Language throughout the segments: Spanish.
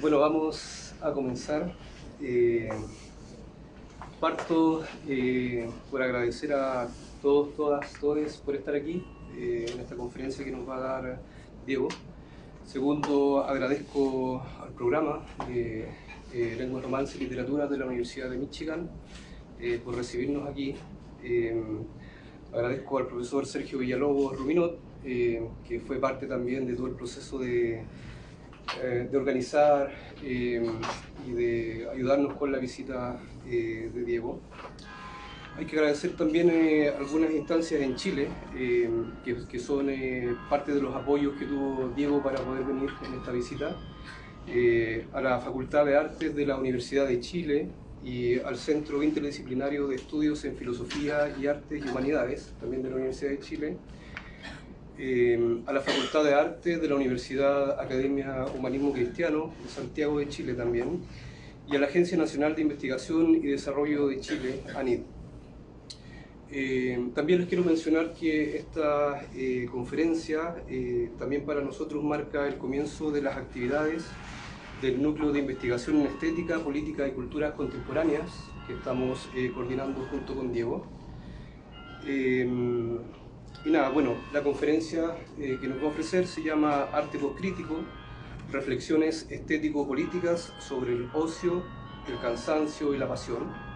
Bueno, vamos a comenzar. Parto por agradecer a todos, todas, todes por estar aquí en esta conferencia que nos va a dar Diego. Segundo, agradezco al programa Lengua, Romance y Literatura de la Universidad de Michigan por recibirnos aquí. Agradezco al profesor Sergio Villalobos Ruminot, que fue parte también de todo el proceso de organizar y de ayudarnos con la visita de Diego. Hay que agradecer también algunas instancias en Chile que son parte de los apoyos que tuvo Diego para poder venir en esta visita. A la Facultad de Artes de la Universidad de Chile y al Centro Interdisciplinario de Estudios en Filosofía y Artes y Humanidades, también de la Universidad de Chile. A la Facultad de Artes de la Universidad Academia Humanismo Cristiano de Santiago de Chile también, y a la Agencia Nacional de Investigación y Desarrollo de Chile, ANID. También les quiero mencionar que esta conferencia también para nosotros marca el comienzo de las actividades del Núcleo de Investigación en Estética, Política y Culturas Contemporáneas que estamos coordinando junto con Diego. Y nada, bueno, la conferencia que nos va a ofrecer se llama Arte Postcrítico, Reflexiones Estético-Políticas sobre el ocio, el cansancio y la pasión.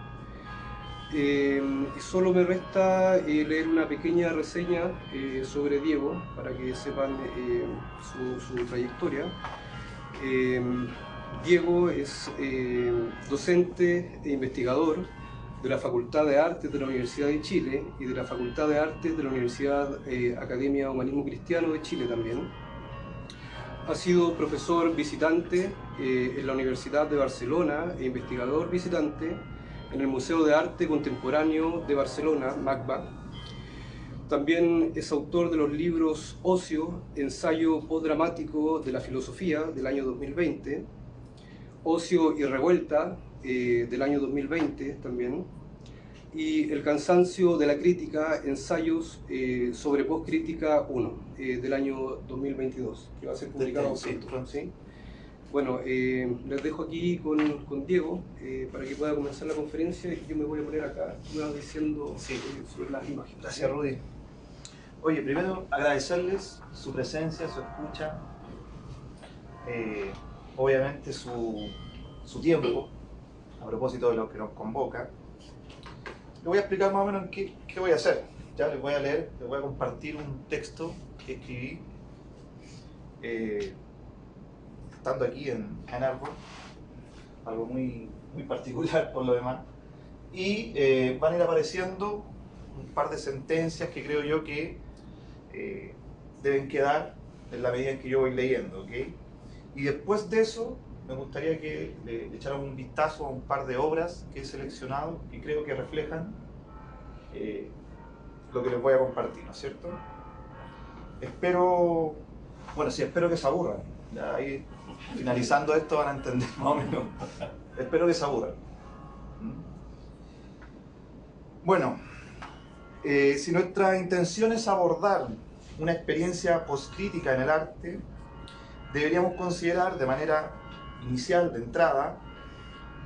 Solo me resta leer una pequeña reseña sobre Diego para que sepan su trayectoria. Diego es docente e investigador de la Facultad de Artes de la Universidad de Chile y de la Facultad de Artes de la Universidad Academia Humanismo Cristiano de Chile también. Ha sido profesor visitante en la Universidad de Barcelona e investigador visitante en el Museo de Arte Contemporáneo de Barcelona, MACBA. También es autor de los libros Ocio, ensayo postdramático de la filosofía del año 2020, Ocio y revuelta del año 2020 también, y El cansancio de la crítica, ensayos sobre postcrítica 1 del año 2022, que va a ser publicado pronto. ¿Sí? Bueno, les dejo aquí con Diego para que pueda comenzar la conferencia y yo me voy a poner acá, me van diciendo sobre las imágenes. Gracias, Rudy. Oye, primero agradecerles su presencia, su escucha, obviamente su tiempo, a propósito de lo que nos convoca. Les voy a explicar más o menos qué voy a hacer. Ya les voy a leer, les voy a compartir un texto que escribí estando aquí en Ann Arbor, algo muy particular por lo demás, y van a ir apareciendo un par de sentencias que creo yo que deben quedar en la medida en que yo voy leyendo, ¿ok? Y después de eso me gustaría que le echaran un vistazo a un par de obras que he seleccionado y creo que reflejan lo que les voy a compartir, ¿no es cierto? Espero que se aburran. Ya ahí, finalizando esto van a entender más o menos. Espero que se aburran. Bueno, si nuestra intención es abordar una experiencia postcrítica en el arte, deberíamos considerar de manera inicial, de entrada,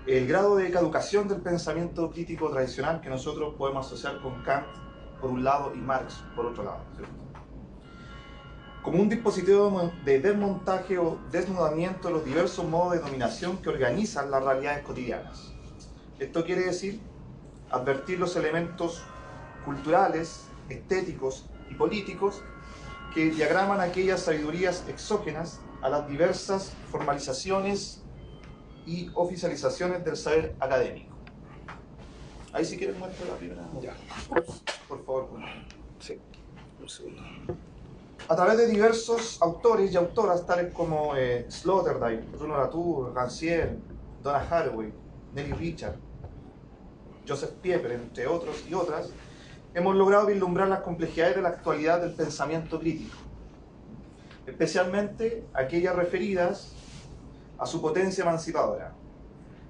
el grado de caducación del pensamiento crítico tradicional que nosotros podemos asociar con Kant por un lado y Marx por otro lado, ¿cierto? Como un dispositivo de desmontaje o desnudamiento de los diversos modos de dominación que organizan las realidades cotidianas. Esto quiere decir advertir los elementos culturales, estéticos y políticos que diagraman aquellas sabidurías exógenas a las diversas formalizaciones y oficializaciones del saber académico. Ahí si quieres muestra la primera. Ya. Por favor. Sí, un segundo. A través de diversos autores y autoras tales como Sloterdijk, Bruno Latour, Rancière, Donna Haraway, Nelly Richard, Joseph Pieper, entre otros y otras, hemos logrado vislumbrar las complejidades de la actualidad del pensamiento crítico, especialmente aquellas referidas a su potencia emancipadora.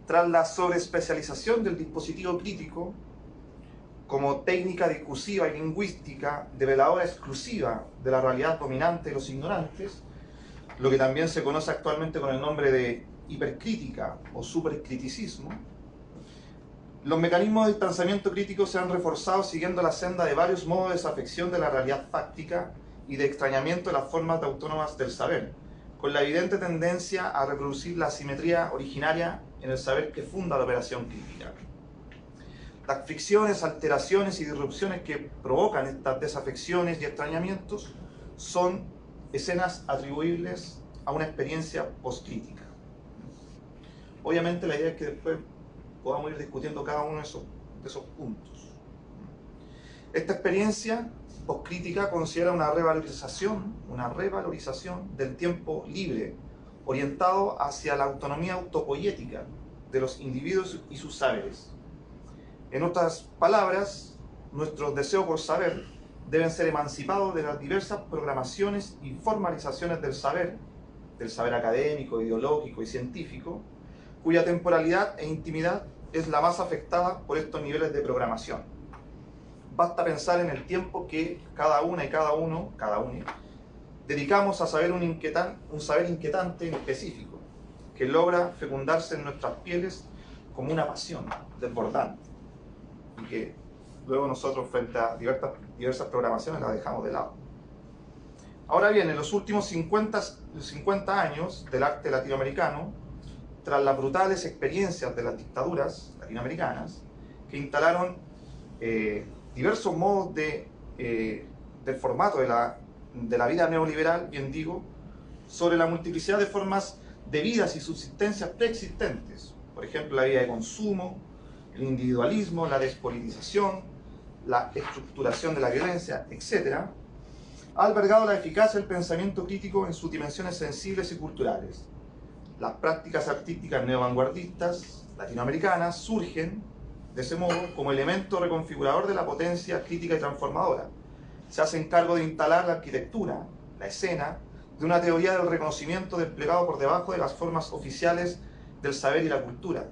Tras la sobreespecialización del dispositivo crítico, como técnica discursiva y lingüística develadora exclusiva de la realidad dominante de los ignorantes, lo que también se conoce actualmente con el nombre de hipercrítica o supercriticismo. Los mecanismos del pensamiento crítico se han reforzado siguiendo la senda de varios modos de desafección de la realidad fáctica y de extrañamiento de las formas autónomas del saber, con la evidente tendencia a reproducir la asimetría originaria en el saber que funda la operación crítica. Las fricciones, alteraciones y disrupciones que provocan estas desafecciones y extrañamientos son escenas atribuibles a una experiencia postcrítica. Obviamente la idea es que después podamos ir discutiendo cada uno de esos puntos. Esta experiencia postcrítica considera una revalorización del tiempo libre, orientado hacia la autonomía autopoiética de los individuos y sus saberes. En otras palabras, nuestros deseos por saber deben ser emancipados de las diversas programaciones y formalizaciones del saber académico, ideológico y científico, cuya temporalidad e intimidad es la más afectada por estos niveles de programación. Basta pensar en el tiempo que cada uno, dedicamos a saber un saber inquietante en específico, que logra fecundarse en nuestras pieles como una pasión desbordante, y que luego nosotros, frente a diversas programaciones, la dejamos de lado. Ahora bien, en los últimos 50 años del arte latinoamericano, tras las brutales experiencias de las dictaduras latinoamericanas, que instalaron diversos modos del formato de la vida neoliberal, bien digo, sobre la multiplicidad de formas de vidas y subsistencias preexistentes, por ejemplo, la vida de consumo, el individualismo, la despolitización, la estructuración de la violencia, etc., ha albergado la eficacia del pensamiento crítico en sus dimensiones sensibles y culturales. Las prácticas artísticas neovanguardistas latinoamericanas surgen, de ese modo, como elemento reconfigurador de la potencia crítica y transformadora. Se hacen cargo de instalar la arquitectura, la escena, de una teoría del reconocimiento desplegado por debajo de las formas oficiales del saber y la cultura,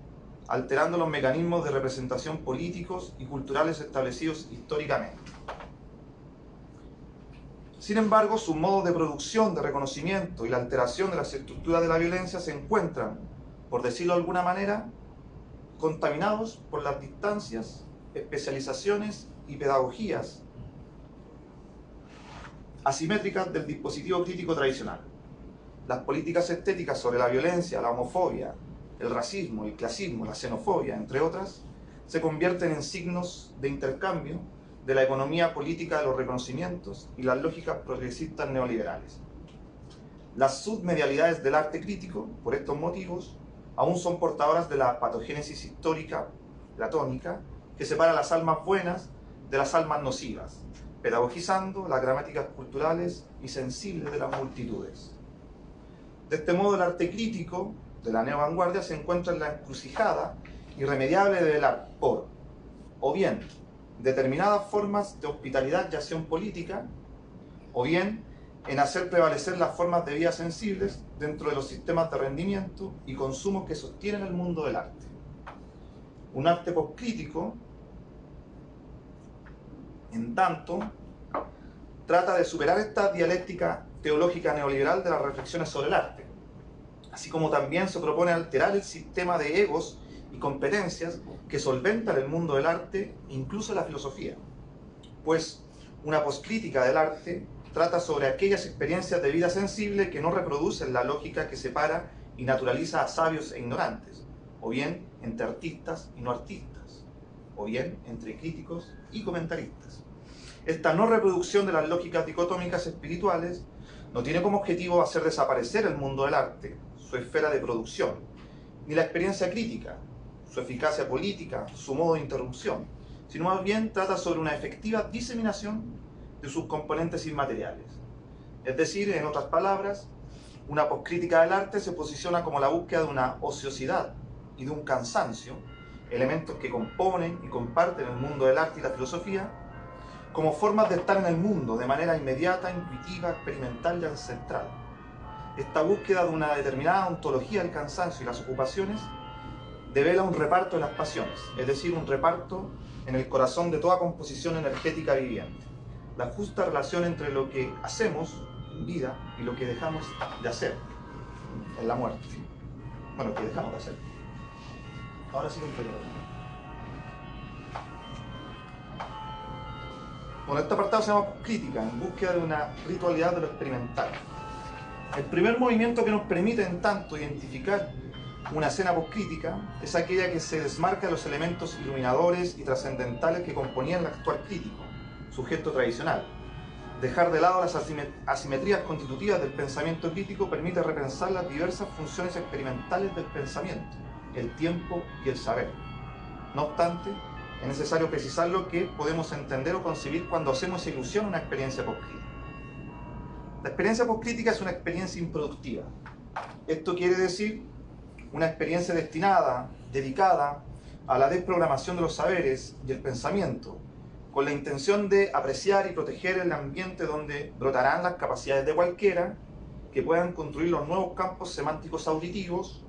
alterando los mecanismos de representación políticos y culturales establecidos históricamente. Sin embargo, sus modos de producción, de reconocimiento y la alteración de las estructuras de la violencia se encuentran, por decirlo de alguna manera, contaminados por las distancias, especializaciones y pedagogías asimétricas del dispositivo crítico tradicional. Las políticas estéticas sobre la violencia, la homofobia, el racismo, el clasismo, la xenofobia, entre otras, se convierten en signos de intercambio de la economía política de los reconocimientos y las lógicas progresistas neoliberales. Las submedialidades del arte crítico, por estos motivos, aún son portadoras de la patogénesis histórica platónica que separa las almas buenas de las almas nocivas, pedagogizando las gramáticas culturales y sensibles de las multitudes. De este modo, el arte crítico de la neovanguardia se encuentra en la encrucijada irremediable de velar por, o bien, determinadas formas de hospitalidad y acción política, o bien en hacer prevalecer las formas de vida sensibles dentro de los sistemas de rendimiento y consumo que sostienen el mundo del arte. Un arte postcrítico, en tanto, trata de superar esta dialéctica teológica neoliberal de las reflexiones sobre el arte, así como también se propone alterar el sistema de egos y competencias que solventan el mundo del arte, incluso la filosofía, pues una poscrítica del arte trata sobre aquellas experiencias de vida sensible que no reproducen la lógica que separa y naturaliza a sabios e ignorantes, o bien entre artistas y no artistas, o bien entre críticos y comentaristas. Esta no reproducción de las lógicas dicotómicas espirituales no tiene como objetivo hacer desaparecer el mundo del arte, su esfera de producción, ni la experiencia crítica, su eficacia política, su modo de interrupción, sino más bien trata sobre una efectiva diseminación de sus componentes inmateriales. Es decir, en otras palabras, una poscrítica del arte se posiciona como la búsqueda de una ociosidad y de un cansancio, elementos que componen y comparten el mundo del arte y la filosofía, como formas de estar en el mundo de manera inmediata, intuitiva, experimental y ancestral. Esta búsqueda de una determinada ontología del cansancio y las ocupaciones devela un reparto de las pasiones, es decir, un reparto en el corazón de toda composición energética viviente. La justa relación entre lo que hacemos en vida y lo que dejamos de hacer en la muerte. Bueno, lo que dejamos de hacer. Ahora sí, compañero. Bueno, este apartado se llama crítica, en búsqueda de una ritualidad de lo experimental. El primer movimiento que nos permite, en tanto, identificar una escena poscrítica es aquella que se desmarca de los elementos iluminadores y trascendentales que componían el actual crítico, sujeto tradicional. Dejar de lado las asimetrías constitutivas del pensamiento crítico permite repensar las diversas funciones experimentales del pensamiento, el tiempo y el saber. No obstante, es necesario precisar lo que podemos entender o concebir cuando hacemos ilusión a una experiencia poscrítica. La experiencia poscrítica es una experiencia improductiva. Esto quiere decir una experiencia destinada, dedicada a la desprogramación de los saberes y el pensamiento, con la intención de apreciar y proteger el ambiente donde brotarán las capacidades de cualquiera que puedan construir los nuevos campos semánticos auditivos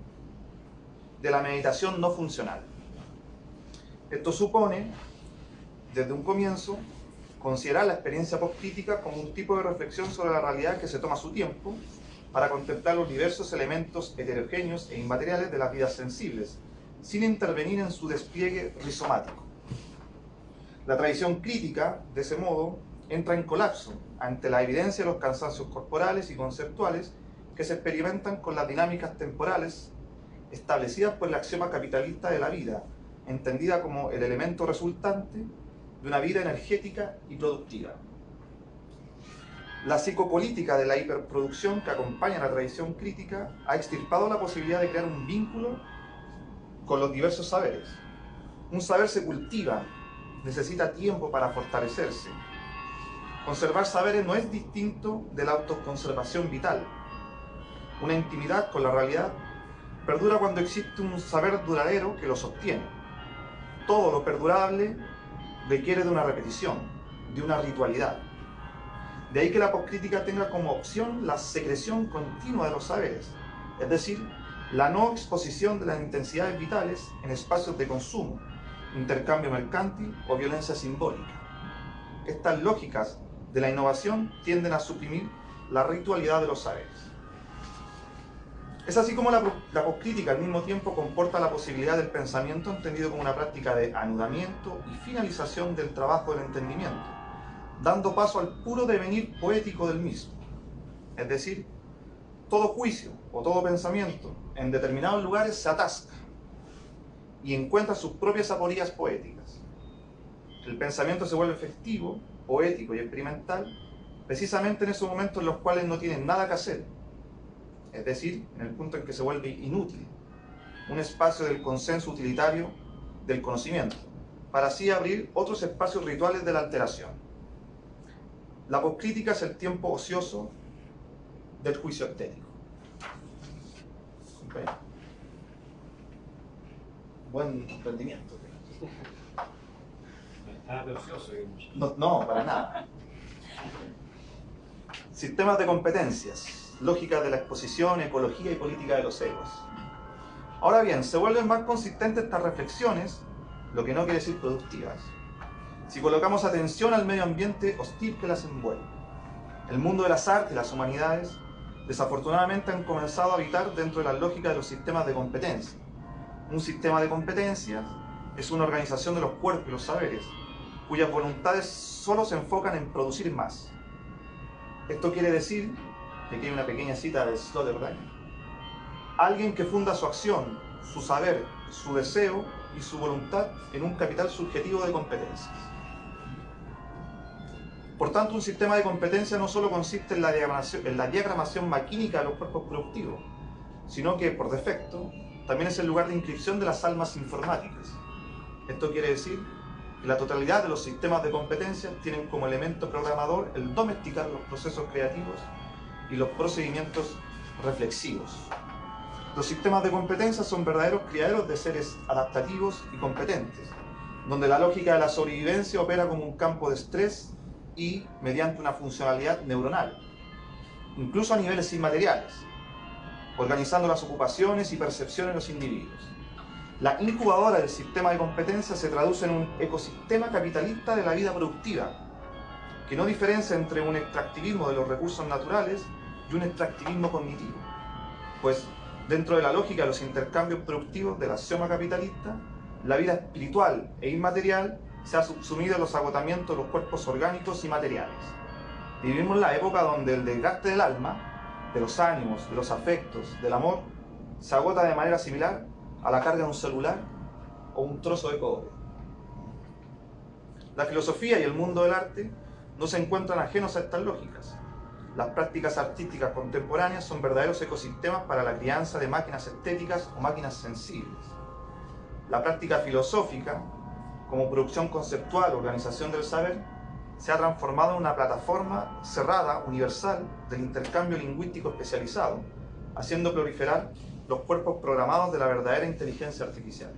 de la meditación no funcional. Esto supone, desde un comienzo, considerar la experiencia poscrítica como un tipo de reflexión sobre la realidad que se toma su tiempo para contemplar los diversos elementos heterogéneos e inmateriales de las vidas sensibles, sin intervenir en su despliegue rizomático. La tradición crítica, de ese modo, entra en colapso ante la evidencia de los cansancios corporales y conceptuales que se experimentan con las dinámicas temporales establecidas por el axioma capitalista de la vida, entendida como el elemento resultante de una vida energética y productiva. La psicopolítica de la hiperproducción que acompaña a la tradición crítica ha extirpado la posibilidad de crear un vínculo con los diversos saberes. Un saber se cultiva, necesita tiempo para fortalecerse. Conservar saberes no es distinto de la autoconservación vital. Una intimidad con la realidad perdura cuando existe un saber duradero que lo sostiene. Todo lo perdurable requiere de una repetición, de una ritualidad. De ahí que la poscrítica tenga como opción la secreción continua de los saberes, es decir, la no exposición de las intensidades vitales en espacios de consumo, intercambio mercantil o violencia simbólica. Estas lógicas de la innovación tienden a suprimir la ritualidad de los saberes. Es así como la poscrítica al mismo tiempo comporta la posibilidad del pensamiento entendido como una práctica de anudamiento y finalización del trabajo del entendimiento, dando paso al puro devenir poético del mismo. Es decir, todo juicio o todo pensamiento en determinados lugares se atasca y encuentra sus propias aporías poéticas. El pensamiento se vuelve festivo, poético y experimental precisamente en esos momentos en los cuales no tienen nada que hacer, es decir, en el punto en que se vuelve inútil, un espacio del consenso utilitario del conocimiento, para así abrir otros espacios rituales de la alteración. La poscrítica es el tiempo ocioso del juicio estético. Buen rendimiento. No, para nada. Sistemas de competencias, lógicas de la exposición, ecología y política de los egos. Ahora bien, se vuelven más consistentes estas reflexiones, lo que no quiere decir productivas, si colocamos atención al medio ambiente hostil que las envuelve. El mundo de las artes y las humanidades desafortunadamente han comenzado a habitar dentro de las lógicas de los sistemas de competencia. Un sistema de competencias es una organización de los cuerpos y los saberes, cuyas voluntades solo se enfocan en producir más. Esto quiere decir, que aquí hay una pequeña cita de Sloterdijk, alguien que funda su acción, su saber, su deseo y su voluntad en un capital subjetivo de competencias. Por tanto, un sistema de competencia no solo consiste en la diagramación maquínica de los cuerpos productivos, sino que, por defecto, también es el lugar de inscripción de las almas informáticas. Esto quiere decir que la totalidad de los sistemas de competencia tienen como elemento programador el domesticar los procesos creativos y los procedimientos reflexivos. Los sistemas de competencia son verdaderos criaderos de seres adaptativos y competentes, donde la lógica de la sobrevivencia opera como un campo de estrés y mediante una funcionalidad neuronal, incluso a niveles inmateriales, organizando las ocupaciones y percepciones de los individuos. La incubadora del sistema de competencia se traduce en un ecosistema capitalista de la vida productiva, que no diferencia entre un extractivismo de los recursos naturales y un extractivismo cognitivo, pues dentro de la lógica de los intercambios productivos del axioma capitalista, la vida espiritual e inmaterial se ha subsumido en los agotamientos de los cuerpos orgánicos y materiales. Vivimos la época donde el desgaste del alma, de los ánimos, de los afectos, del amor, se agota de manera similar a la carga de un celular o un trozo de cobre. La filosofía y el mundo del arte no se encuentran ajenos a estas lógicas. Las prácticas artísticas contemporáneas son verdaderos ecosistemas para la crianza de máquinas estéticas o máquinas sensibles. La práctica filosófica, como producción conceptual o organización del saber, se ha transformado en una plataforma cerrada, universal, del intercambio lingüístico especializado, haciendo proliferar los cuerpos programados de la verdadera inteligencia artificial.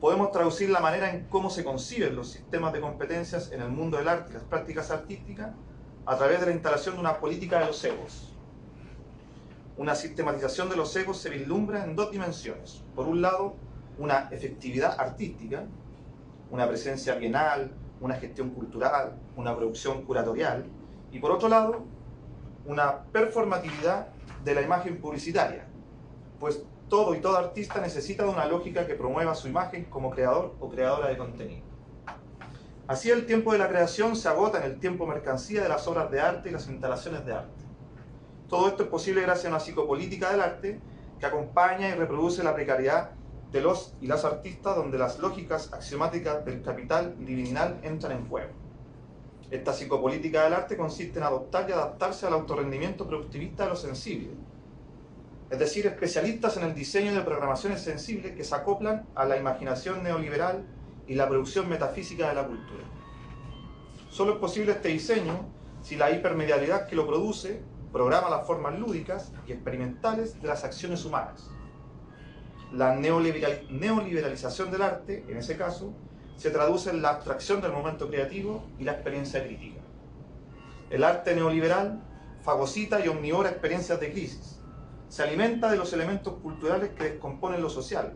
Podemos traducir la manera en cómo se conciben los sistemas de competencias en el mundo del arte y las prácticas artísticas a través de la instalación de una política de los egos. Una sistematización de los egos se vislumbra en dos dimensiones. Por un lado, una efectividad artística, una presencia bienal, una gestión cultural, una producción curatorial, y por otro lado, una performatividad de la imagen publicitaria, pues todo y todo artista necesita de una lógica que promueva su imagen como creador o creadora de contenido. Así el tiempo de la creación se agota en el tiempo mercancía de las obras de arte y las instalaciones de arte. Todo esto es posible gracias a una psicopolítica del arte que acompaña y reproduce la precariedad de los y las artistas, donde las lógicas axiomáticas del capital libidinal entran en juego. Esta psicopolítica del arte consiste en adoptar y adaptarse al autorrendimiento productivista de lo sensible, es decir, especialistas en el diseño de programaciones sensibles que se acoplan a la imaginación neoliberal y la producción metafísica de la cultura. Solo es posible este diseño si la hipermedialidad que lo produce programa las formas lúdicas y experimentales de las acciones humanas. La neoliberalización del arte, en ese caso, se traduce en la abstracción del momento creativo y la experiencia crítica. El arte neoliberal fagocita y omnivora experiencias de crisis. Se alimenta de los elementos culturales que descomponen lo social,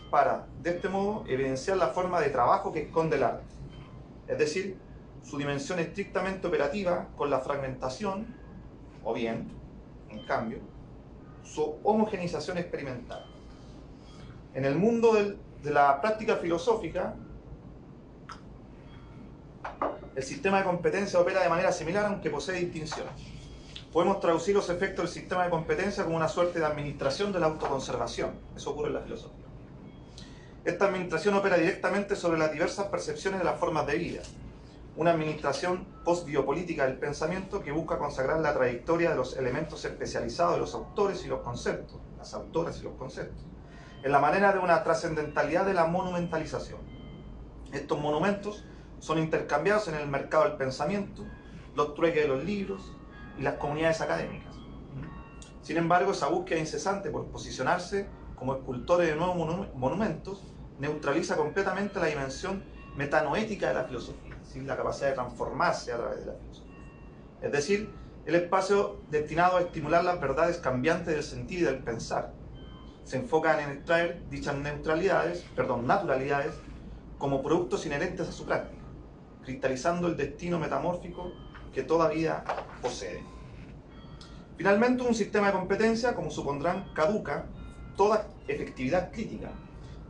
para, de este modo, evidenciar la forma de trabajo que esconde el arte, es decir, su dimensión estrictamente operativa con la fragmentación, o bien, en cambio, su homogeneización experimental. En el mundo de la práctica filosófica, el sistema de competencia opera de manera similar, aunque posee distinciones. Podemos traducir los efectos del sistema de competencia como una suerte de administración de la autoconservación. Eso ocurre en la filosofía. Esta administración opera directamente sobre las diversas percepciones de las formas de vida. Una administración post-biopolítica del pensamiento que busca consagrar la trayectoria de los elementos especializados de los autores y los conceptos, las autoras y los conceptos, en la manera de una trascendentalidad de la monumentalización. Estos monumentos son intercambiados en el mercado del pensamiento, los trueques de los libros y las comunidades académicas. Sin embargo, esa búsqueda incesante por posicionarse como escultores de nuevos monumentos neutraliza completamente la dimensión metanoética de la filosofía, ¿sí? La capacidad de transformarse a través de la filosofía. Es decir, el espacio destinado a estimular las verdades cambiantes del sentir y del pensar. Se enfocan en extraer dichas naturalidades como productos inherentes a su práctica, cristalizando el destino metamórfico que toda vida posee. Finalmente, un sistema de competencia, como supondrán, caduca toda efectividad crítica,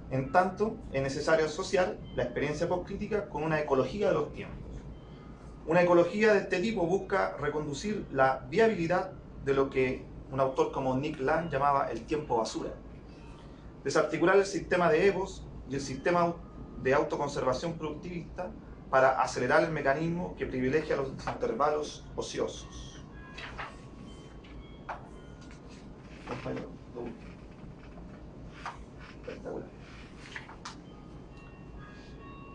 en tanto es necesario asociar la experiencia postcrítica con una ecología de los tiempos. Una ecología de este tipo busca reconducir la viabilidad de lo que un autor como Nick Land llamaba el tiempo basura, desarticular el sistema de egos y el sistema de autoconservación productivista para acelerar el mecanismo que privilegia los intervalos ociosos.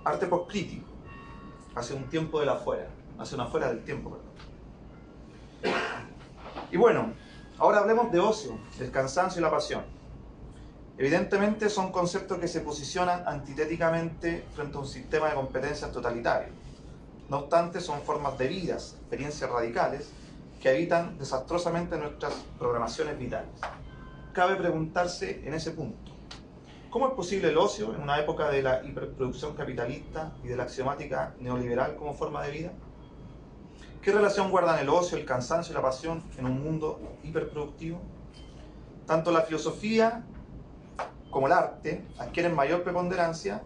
Arte postcrítico, hace un tiempo del afuera, hace una fuera del tiempo, perdón. Y bueno, ahora hablemos de ocio, del cansancio y la pasión. Evidentemente son conceptos que se posicionan antitéticamente frente a un sistema de competencias totalitario. No obstante, son formas de vidas, experiencias radicales, que habitan desastrosamente nuestras programaciones vitales. Cabe preguntarse en ese punto, ¿Cómo es posible el ocio en una época de la hiperproducción capitalista y de la axiomática neoliberal como forma de vida? ¿Qué relación guardan el ocio, el cansancio y la pasión en un mundo hiperproductivo? Tanto la filosofía como el arte adquieren mayor preponderancia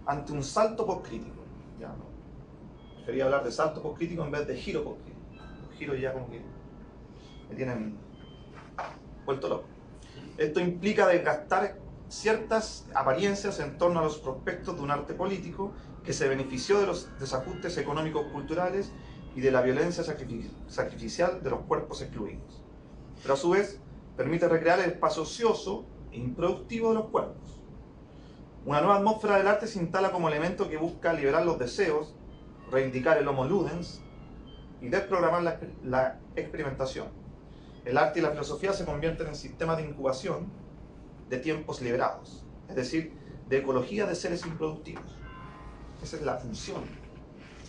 ante un salto postcrítico. Ya, no. Prefería hablar de salto postcrítico en vez de giro postcrítico. Los giros ya como que me tienen vuelto loco. Esto implica desgastar ciertas apariencias en torno a los prospectos de un arte político que se benefició de los desajustes económicos culturales y de la violencia sacrificial de los cuerpos excluidos. Pero a su vez permite recrear el espacio ocioso e improductivo de los cuerpos. Una nueva atmósfera del arte se instala como elemento que busca liberar los deseos, reivindicar el homo ludens y desprogramar la experimentación. El arte y la filosofía se convierten en sistemas de incubación de tiempos liberados, es decir, de ecología de seres improductivos. Esa es la función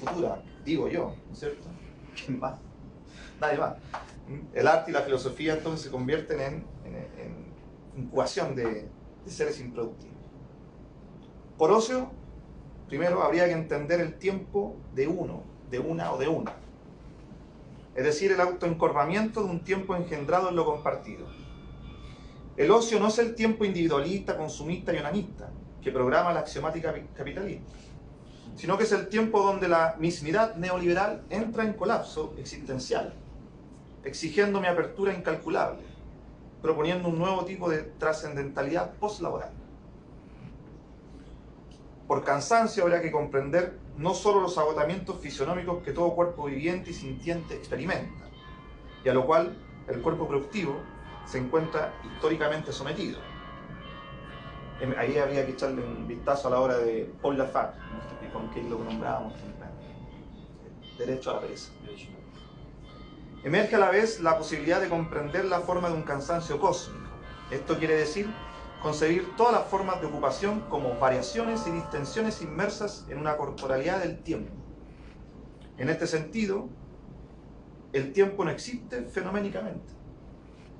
futura, digo yo, ¿no es cierto? ¿Quién más? Nadie más. El arte y la filosofía entonces se convierten en incubación de seres improductivos. Por ocio, primero habría que entender el tiempo de uno, de una o de una. Es decir, el autoencorvamiento de un tiempo engendrado en lo compartido. El ocio no es el tiempo individualista, consumista y onanista que programa la axiomática capitalista, sino que es el tiempo donde la mismidad neoliberal entra en colapso existencial, exigiendo mi apertura incalculable, proponiendo un nuevo tipo de trascendentalidad postlaboral. Por cansancio habrá que comprender no solo los agotamientos fisionómicos que todo cuerpo viviente y sintiente experimenta, y a lo cual el cuerpo productivo se encuentra históricamente sometido. Ahí habría que echarle un vistazo a la obra de Paul Lafargue, ¿no? Con quien lo nombrábamos temprano. Derecho a la pereza. Emerge a la vez la posibilidad de comprender la forma de un cansancio cósmico. Esto quiere decir concebir todas las formas de ocupación como variaciones y distensiones inmersas en una corporalidad del tiempo. En este sentido, el tiempo no existe fenoménicamente.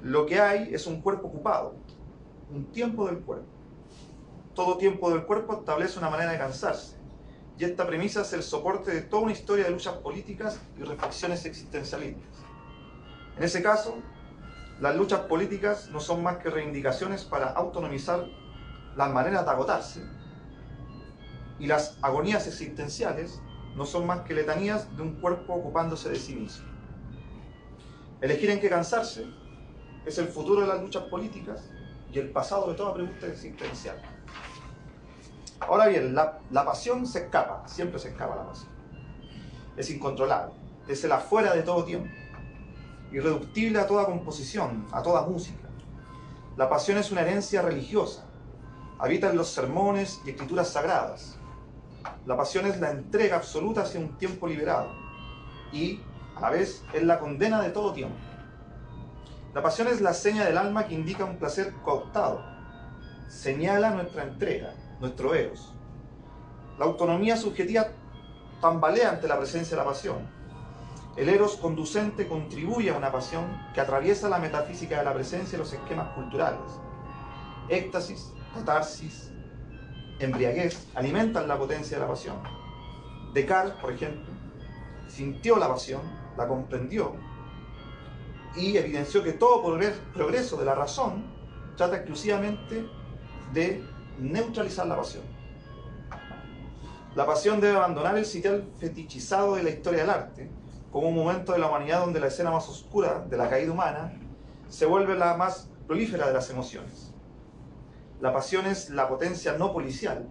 Lo que hay es un cuerpo ocupado, un tiempo del cuerpo. Todo tiempo del cuerpo establece una manera de cansarse, y esta premisa es el soporte de toda una historia de luchas políticas y reflexiones existencialistas. En ese caso, las luchas políticas no son más que reivindicaciones para autonomizar las maneras de agotarse, y las agonías existenciales no son más que letanías de un cuerpo ocupándose de sí mismo. Elegir en qué cansarse es el futuro de las luchas políticas y el pasado de toda pregunta existencial. Ahora bien, la pasión se escapa, siempre se escapa la pasión. Es incontrolable, es el afuera de todo tiempo, irreductible a toda composición, a toda música. La pasión es una herencia religiosa, habita en los sermones y escrituras sagradas. La pasión es la entrega absoluta hacia un tiempo liberado y, a la vez, es la condena de todo tiempo. La pasión es la seña del alma que indica un placer cooptado, señala nuestra entrega, nuestro eros. La autonomía subjetiva tambalea ante la presencia de la pasión. El eros conducente contribuye a una pasión que atraviesa la metafísica de la presencia y los esquemas culturales. Éxtasis, catarsis, embriaguez alimentan la potencia de la pasión. Descartes, por ejemplo, sintió la pasión, la comprendió y evidenció que todo progreso de la razón trata exclusivamente de neutralizar la pasión. La pasión debe abandonar el sitial fetichizado de la historia del arte, como un momento de la humanidad donde la escena más oscura de la caída humana se vuelve la más prolífera de las emociones. La pasión es la potencia no policial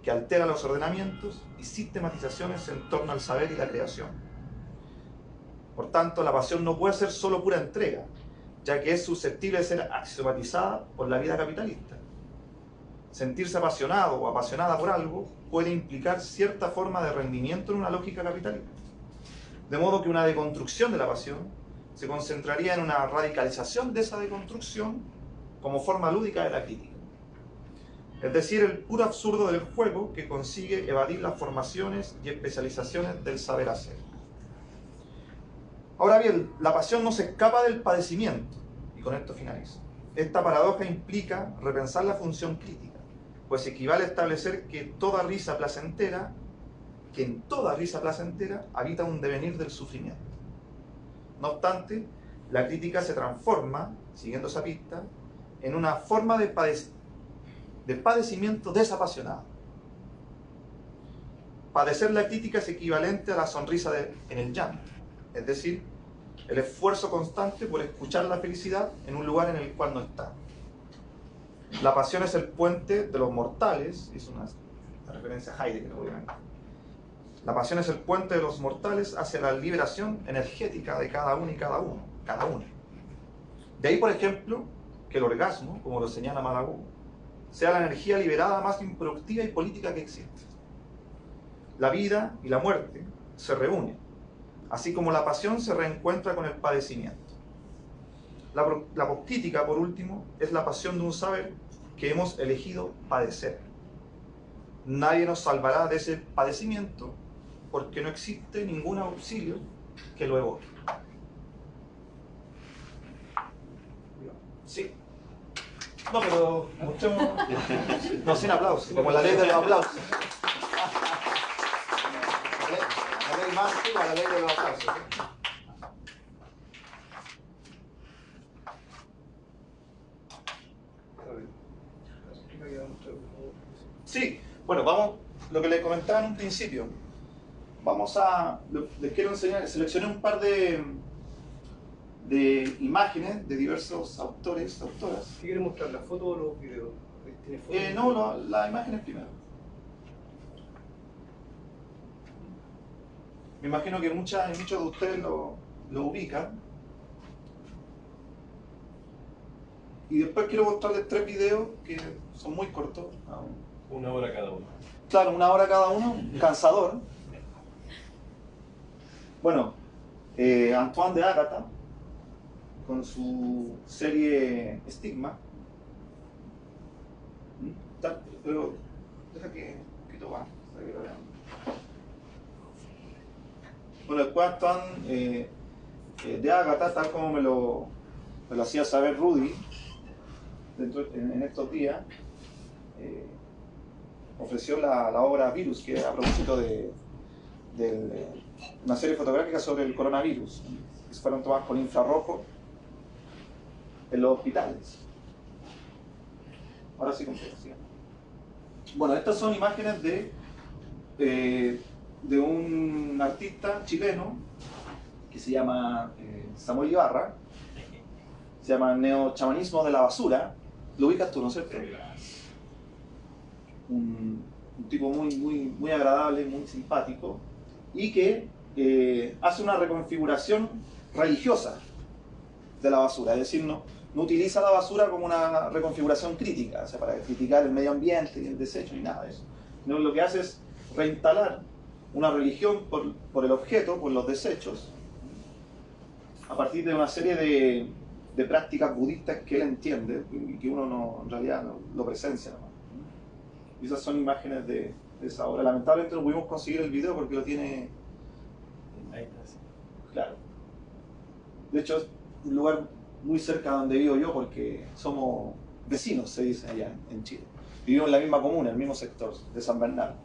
que altera los ordenamientos y sistematizaciones en torno al saber y la creación. Por tanto, la pasión no puede ser solo pura entrega, ya que es susceptible de ser axiomatizada por la vida capitalista. Sentirse apasionado o apasionada por algo puede implicar cierta forma de rendimiento en una lógica capitalista. De modo que una deconstrucción de la pasión se concentraría en una radicalización de esa deconstrucción como forma lúdica de la crítica. Es decir, el puro absurdo del juego que consigue evadir las formaciones y especializaciones del saber hacer. Ahora bien, la pasión no se escapa del padecimiento, y con esto finalizo. Esta paradoja implica repensar la función crítica, pues equivale a establecer que en toda risa placentera habita un devenir del sufrimiento. No obstante, la crítica se transforma, siguiendo esa pista, en una forma de padecimiento desapasionado. Padecer la crítica es equivalente a la sonrisa en el llanto, es decir, el esfuerzo constante por escuchar la felicidad en un lugar en el cual no está. La pasión es el puente de los mortales, es una referencia a Heidegger, obviamente. La pasión es el puente de los mortales hacia la liberación energética de cada uno y cada uno, cada uno. De ahí, por ejemplo, que el orgasmo, como lo señala Malagú, sea la energía liberada más improductiva y política que existe. La vida y la muerte se reúnen, así como la pasión se reencuentra con el padecimiento. La poscrítica, por último, es la pasión de un saber que hemos elegido padecer. Nadie nos salvará de ese padecimiento porque no existe ningún auxilio que lo evoque. Sí. No, pero mostremos. No, sin aplausos, como la ley de los aplausos. La ley más antigua, la ley de los aplausos. Sí, bueno, vamos, lo que les comentaba en un principio. Les quiero enseñar, seleccioné un par de imágenes de diversos autores, autoras. ¿Qué quiere mostrar, la foto o los videos? ¿Tiene foto? No, las imágenes primero. Me imagino que muchos de ustedes lo ubican. Y después quiero mostrarles 3 videos que son muy cortos. 1 hora cada uno. Claro, 1 hora cada uno, cansador. Bueno, Antoine de Ágata, con su serie Estigma. Pero deja que poquito va, para que lo vean. Bueno, después Antoine de Ágata, tal como me lo hacía saber Rudy en estos días, ofreció la obra Virus, que es a propósito de una serie fotográfica sobre el coronavirus, que se fueron tomadas con infrarrojo en los hospitales. Ahora sí comprendo. Bueno, estas son imágenes de un artista chileno que se llama Samuel Ibarra. Se llama Neochamanismo de la Basura. Lo ubicas tú, ¿no es cierto? Un tipo muy agradable, muy simpático, y que hace una reconfiguración religiosa de la basura, es decir, no utiliza la basura como una reconfiguración crítica, o sea, para criticar el medio ambiente y el desecho ni nada de eso. No, lo que hace es reinstalar una religión por el objeto, por los desechos, a partir de una serie de prácticas budistas que él entiende y que uno en realidad no lo presencia nomás. Y esas son imágenes de esa obra. Lamentablemente no pudimos conseguir el video porque lo tiene... Ahí está, sí. Claro. De hecho, es un lugar muy cerca de donde vivo yo porque somos vecinos, se dice allá en Chile. Vivimos en la misma comuna, en el mismo sector de San Bernardo.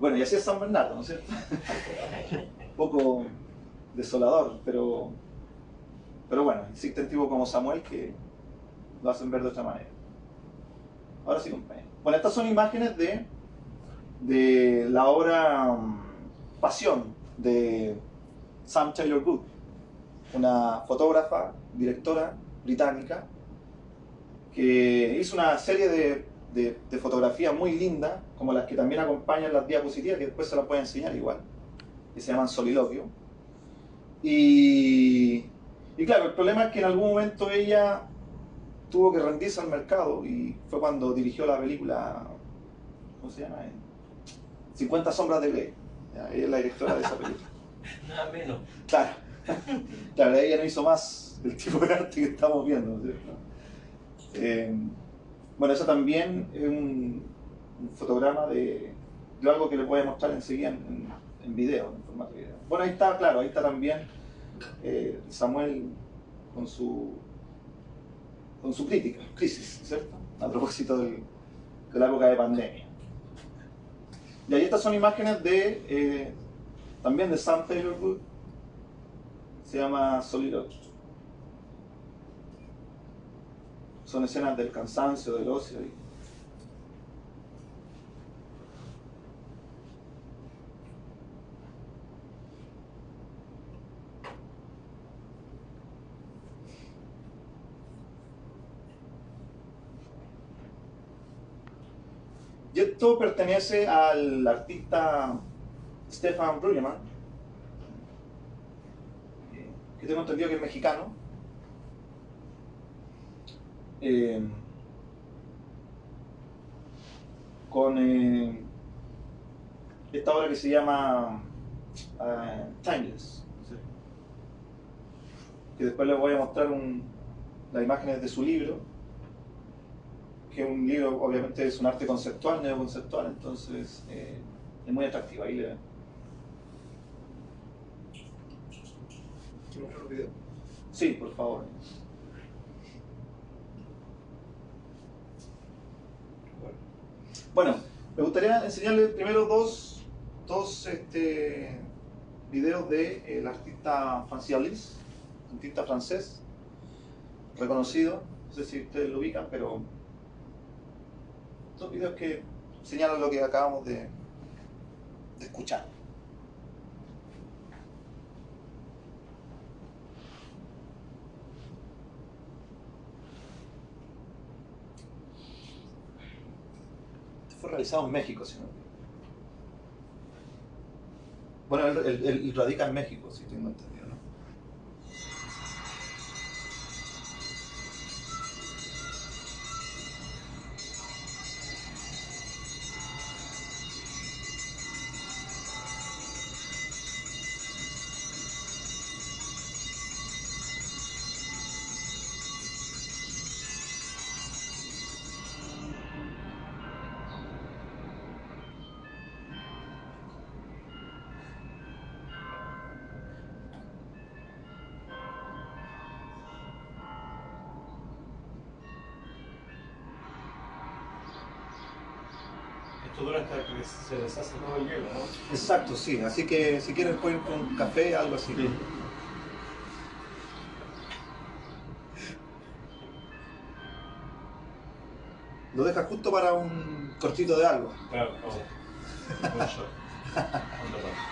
Bueno, y así es San Bernardo, ¿no es cierto? Un poco desolador, pero bueno, existen tipos como Samuel que lo hacen ver de otra manera. Ahora sí, compañero. Bueno, estas son imágenes de la obra Pasión de Sam Taylor Good, una fotógrafa, directora británica, que hizo una serie de fotografías muy lindas, como las que también acompañan las diapositivas, que después se las voy a enseñar igual, que se llaman Soliloquio. Y claro, el problema es que en algún momento ella tuvo que rendirse al mercado y fue cuando dirigió la película, ¿cómo se llama? 50 sombras de Grey. Ella es la directora de esa película. Nada menos. Claro, claro, ella no hizo más el tipo de arte que estamos viendo, ¿no es cierto? Bueno, eso también es un fotograma de algo que les voy a mostrar enseguida en video, en formato de video. Bueno, ahí está, claro, ahí está también Samuel con su crítica, crisis, ¿cierto? A propósito de la época de pandemia. Y ahí estas son imágenes de también de St. Petersburg, se llama Solidov. Son escenas del cansancio, del ocio. Y esto pertenece al artista Stefan Bruggemann, que tengo entendido que es mexicano. Con esta obra que se llama Timeless, que después les voy a mostrar las imágenes de su libro, que es un libro, obviamente es un arte conceptual, neoconceptual, entonces es muy atractivo. Ahí le ven. ¿Quieres otro video? Sí, por favor. Bueno, me gustaría enseñarles primero dos videos del artista Fancialis, artista francés, reconocido, no sé si ustedes lo ubican, pero dos videos que señalan lo que acabamos de escuchar. Fue realizado en México, si no me equivoco. Bueno, él radica en México, si tengo entendido, ¿no? Esto dura hasta que se deshace todo el hielo, ¿no? Exacto, sí. Así que si quieren pueden ir con un café, algo así. Sí. Lo deja justo para un cortito de algo. Claro, como un shot. Anda, va.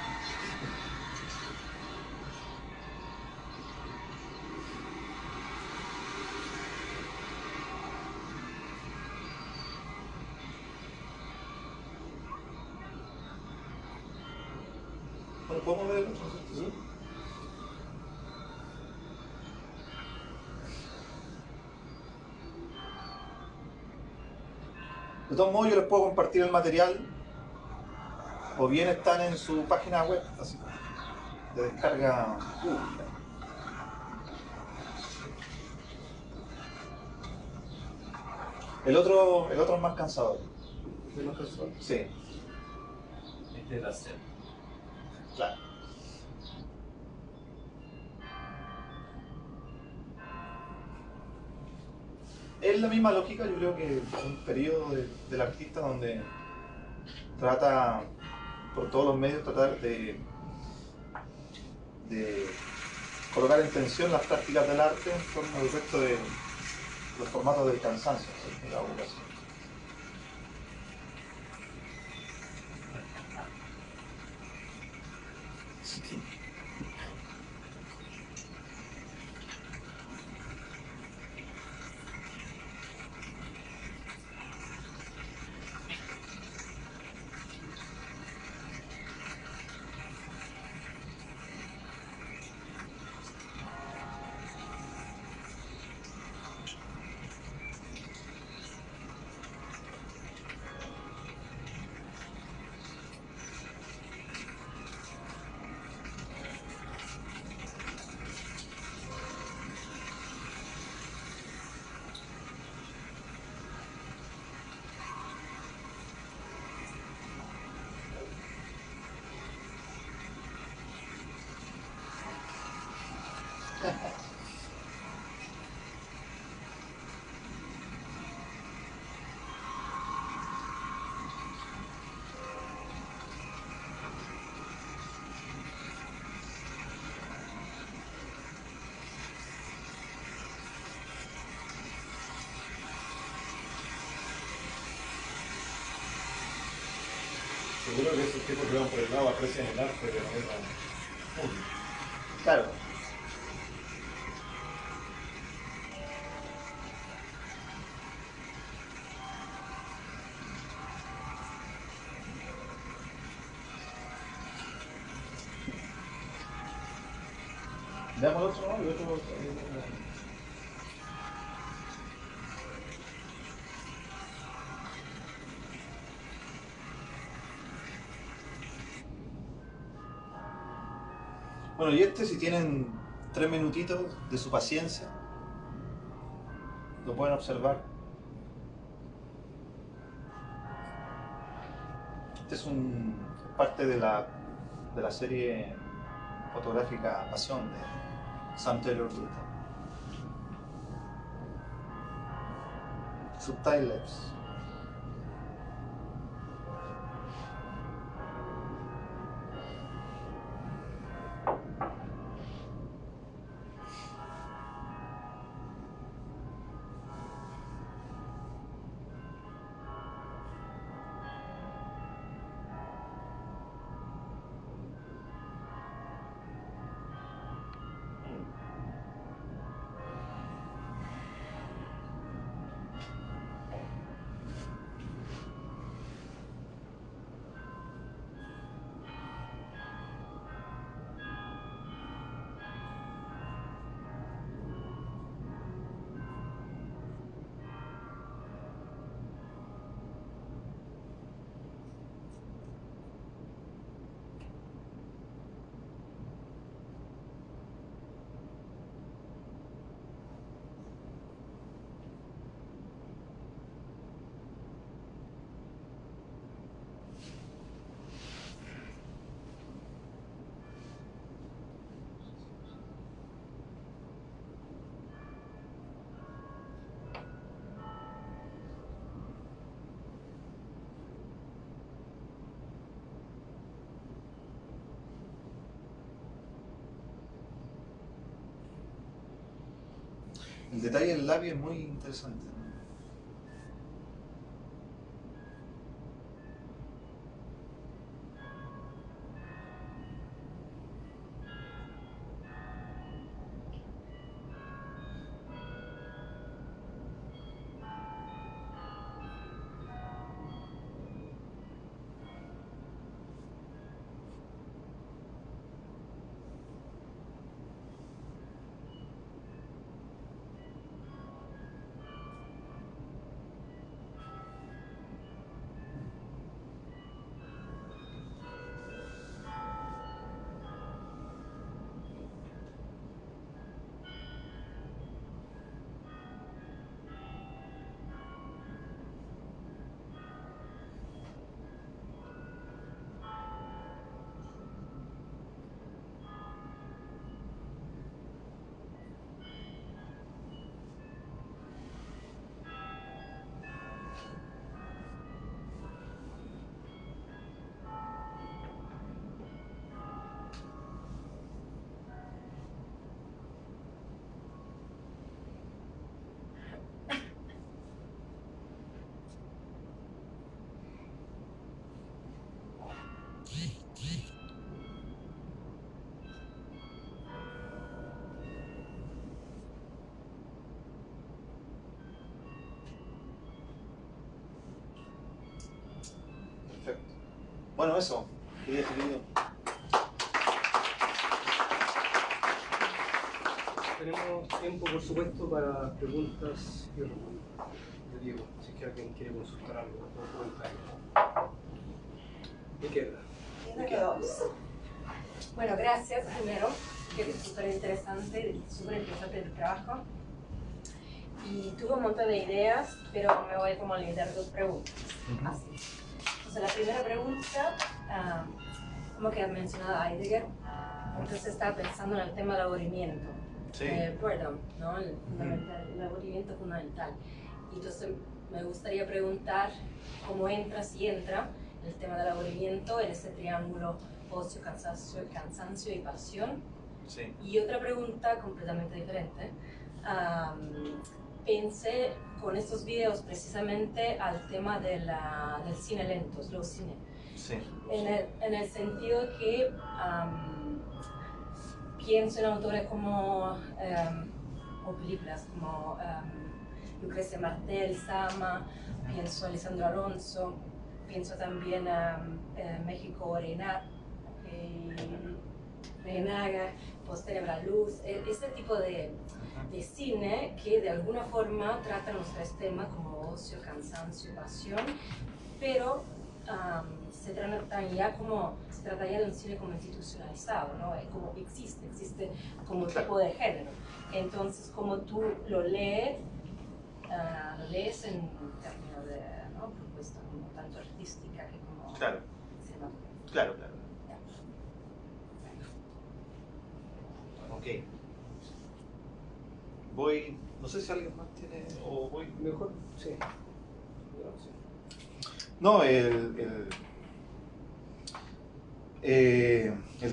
Bueno, ¿podemos ver el otro? ¿Sí? De todos modos, yo les puedo compartir el material, o bien están en su página web, así, de descarga pública. El otro es más cansador. ¿De más casual? Sí, Este es la sed. claro. Es la misma lógica, yo creo que un periodo del artista donde trata por todos los medios tratar de colocar en tensión las prácticas del arte en torno al resto de los formatos del cansancio, de la obligación. creo que esos tipos que van por el lado aprecian el arte de manera única. Claro. Veamos el otro, ¿no? El otro, bueno, y este, si tienen 3 minutitos de su paciencia, lo pueden observar. Este es parte de la serie fotográfica Pasión de Sam Taylor Johnson. Subtiles. El detalle del labio es muy interesante, ¿no? Perfecto. Bueno, eso. Quería decir video. Tenemos tiempo, por supuesto, para preguntas y respuestas de Diego, si es que alguien quiere consultar algo o comentario. Me queda. Bueno, gracias primero, que es súper interesante el trabajo. Y tuve un montón de ideas, pero me voy a como limitar a 2 preguntas. Así. Entonces, la primera pregunta, como que has mencionado a Heidegger, entonces estaba pensando en el tema del aburrimiento. Sí. Perdón, ¿no? El aburrimiento fundamental. Y entonces me gustaría preguntar cómo entra, si entra, el tema del aburrimiento en ese triángulo ocio, cansancio y pasión. Sí. Y otra pregunta completamente diferente. Pensé con estos videos precisamente al tema del cine lento, slow cine. Sí. En el sentido que pienso en autores como, o películas como Lucrecia Martel, Sama, pienso en Alessandro Alonso, pienso también a México Reinaga, Post-Tenebra Luz, este tipo de cine que de alguna forma trata los tres temas como ocio, cansancio, pasión, pero se trata ya de un cine como institucionalizado, ¿no? Como existe como tipo de género. Entonces, como tú lo lees en términos de, ¿no?, propuesta como tanto artística que como cinematográfica. Claro. Ok. Voy, no sé si alguien más tiene, o voy... Mejor, sí. No, el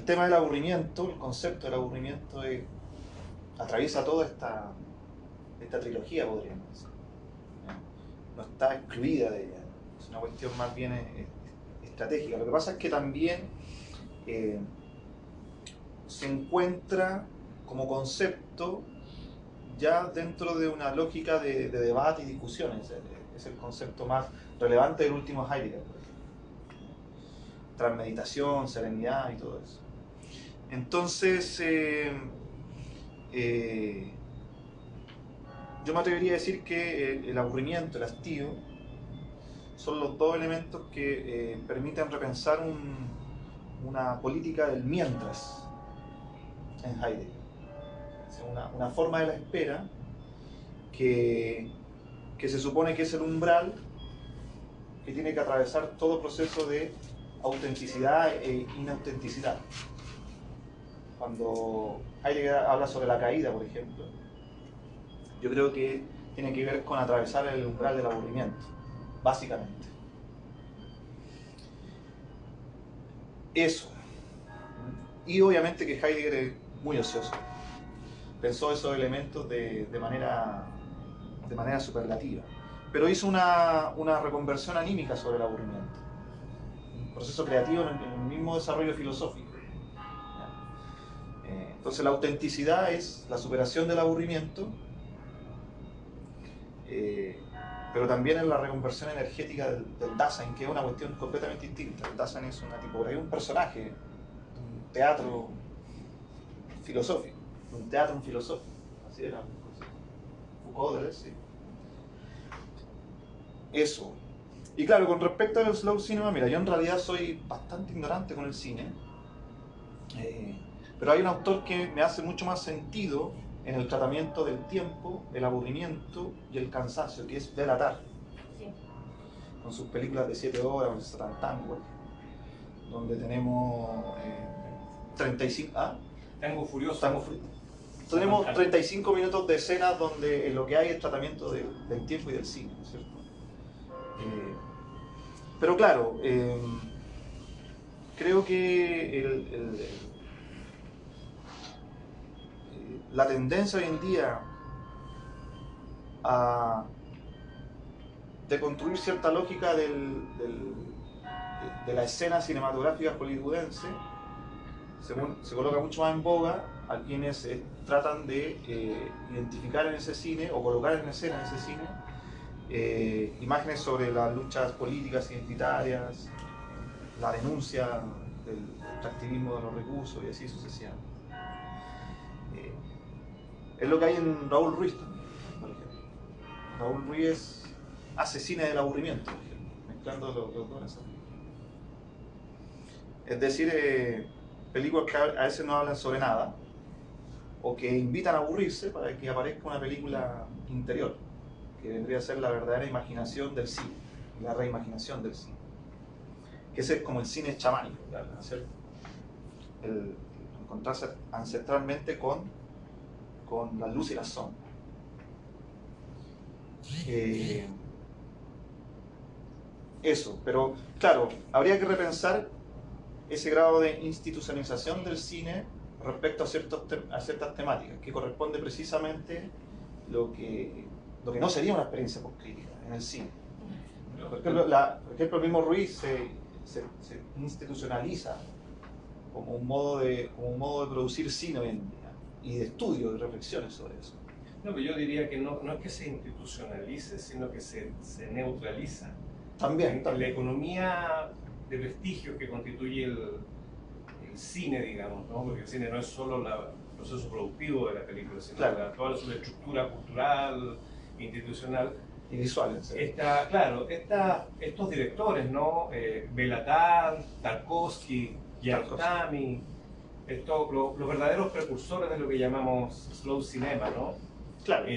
tema del aburrimiento, el concepto del aburrimiento atraviesa toda esta trilogía, podríamos decir. No está excluida de ella, es una cuestión más bien estratégica. Lo que pasa es que también se encuentra como concepto ya dentro de una lógica de debate y discusiones. Es el concepto más relevante del último Heidegger, por ejemplo. Transmeditación, serenidad y todo eso. Entonces, yo me atrevería a decir que el aburrimiento, el hastío, son los dos elementos que permiten repensar una política del mientras en Heidegger. Una forma de la espera que se supone que es el umbral que tiene que atravesar todo proceso de autenticidad e inautenticidad. Cuando Heidegger habla sobre la caída, por ejemplo, yo creo que tiene que ver con atravesar el umbral del aburrimiento, básicamente. Eso. Y obviamente que Heidegger es muy ocioso. Pensó esos elementos de manera superlativa. Pero hizo una reconversión anímica sobre el aburrimiento. Un proceso creativo en el mismo desarrollo filosófico. Entonces la autenticidad es la superación del aburrimiento, pero también es la reconversión energética del Dasein, que es una cuestión completamente distinta. El Dasein es una tipografía, un personaje, un teatro filosófico, un filosófico, así era Foucault, ¿verdad? Sí. Eso. Y claro, con respecto al slow cinema, mira, yo en realidad soy bastante ignorante con el cine, pero hay un autor que me hace mucho más sentido en el tratamiento del tiempo, el aburrimiento y el cansancio, que es Béla Tarr, Sí. con sus películas de 7 horas, el Satantango, donde tenemos 35... ¿Ah? Tango Furioso. Tango Furioso. Tenemos 35 minutos de escenas donde lo que hay es tratamiento del tiempo y del cine, ¿no es cierto? Pero claro, creo que la tendencia hoy en día de construir cierta lógica de la escena cinematográfica hollywoodense se coloca mucho más en boga a quienes tratan de identificar en ese cine o colocar en escena en ese cine imágenes sobre las luchas políticas identitarias, la denuncia del extractivismo de los recursos y así sucesivamente. Es lo que hay en Raúl Ruiz también, por ejemplo. Raúl Ruiz hace cine del aburrimiento, por ejemplo, mezclando los dos en esa película. Es decir, películas que a veces no hablan sobre nada o que invitan a aburrirse para que aparezca una película interior, que vendría a ser la verdadera imaginación del cine, la reimaginación del cine. Que ese es como el cine chamánico, hacer encontrarse ancestralmente con la luz y la sombra. Eso, pero claro, habría que repensar ese grado de institucionalización del cine respecto a ciertas temáticas, que corresponde precisamente lo que no sería una experiencia postcrítica en el cine. Por ejemplo, el mismo Ruiz se institucionaliza como un modo de producir cine hoy en día y de estudio, de reflexiones sobre eso. No, pero yo diría que no es que se institucionalice, sino que se neutraliza. También. La economía de prestigio que constituye el cine, digamos, ¿no? Porque el cine no es solo el proceso productivo de la película, sino claro, toda la superestructura cultural, institucional. Y visual. ¿Sí? Estos directores, ¿no? Belatar, Tarkovsky, Kiarostami, los verdaderos precursores de lo que llamamos slow cinema, ¿no? Claro.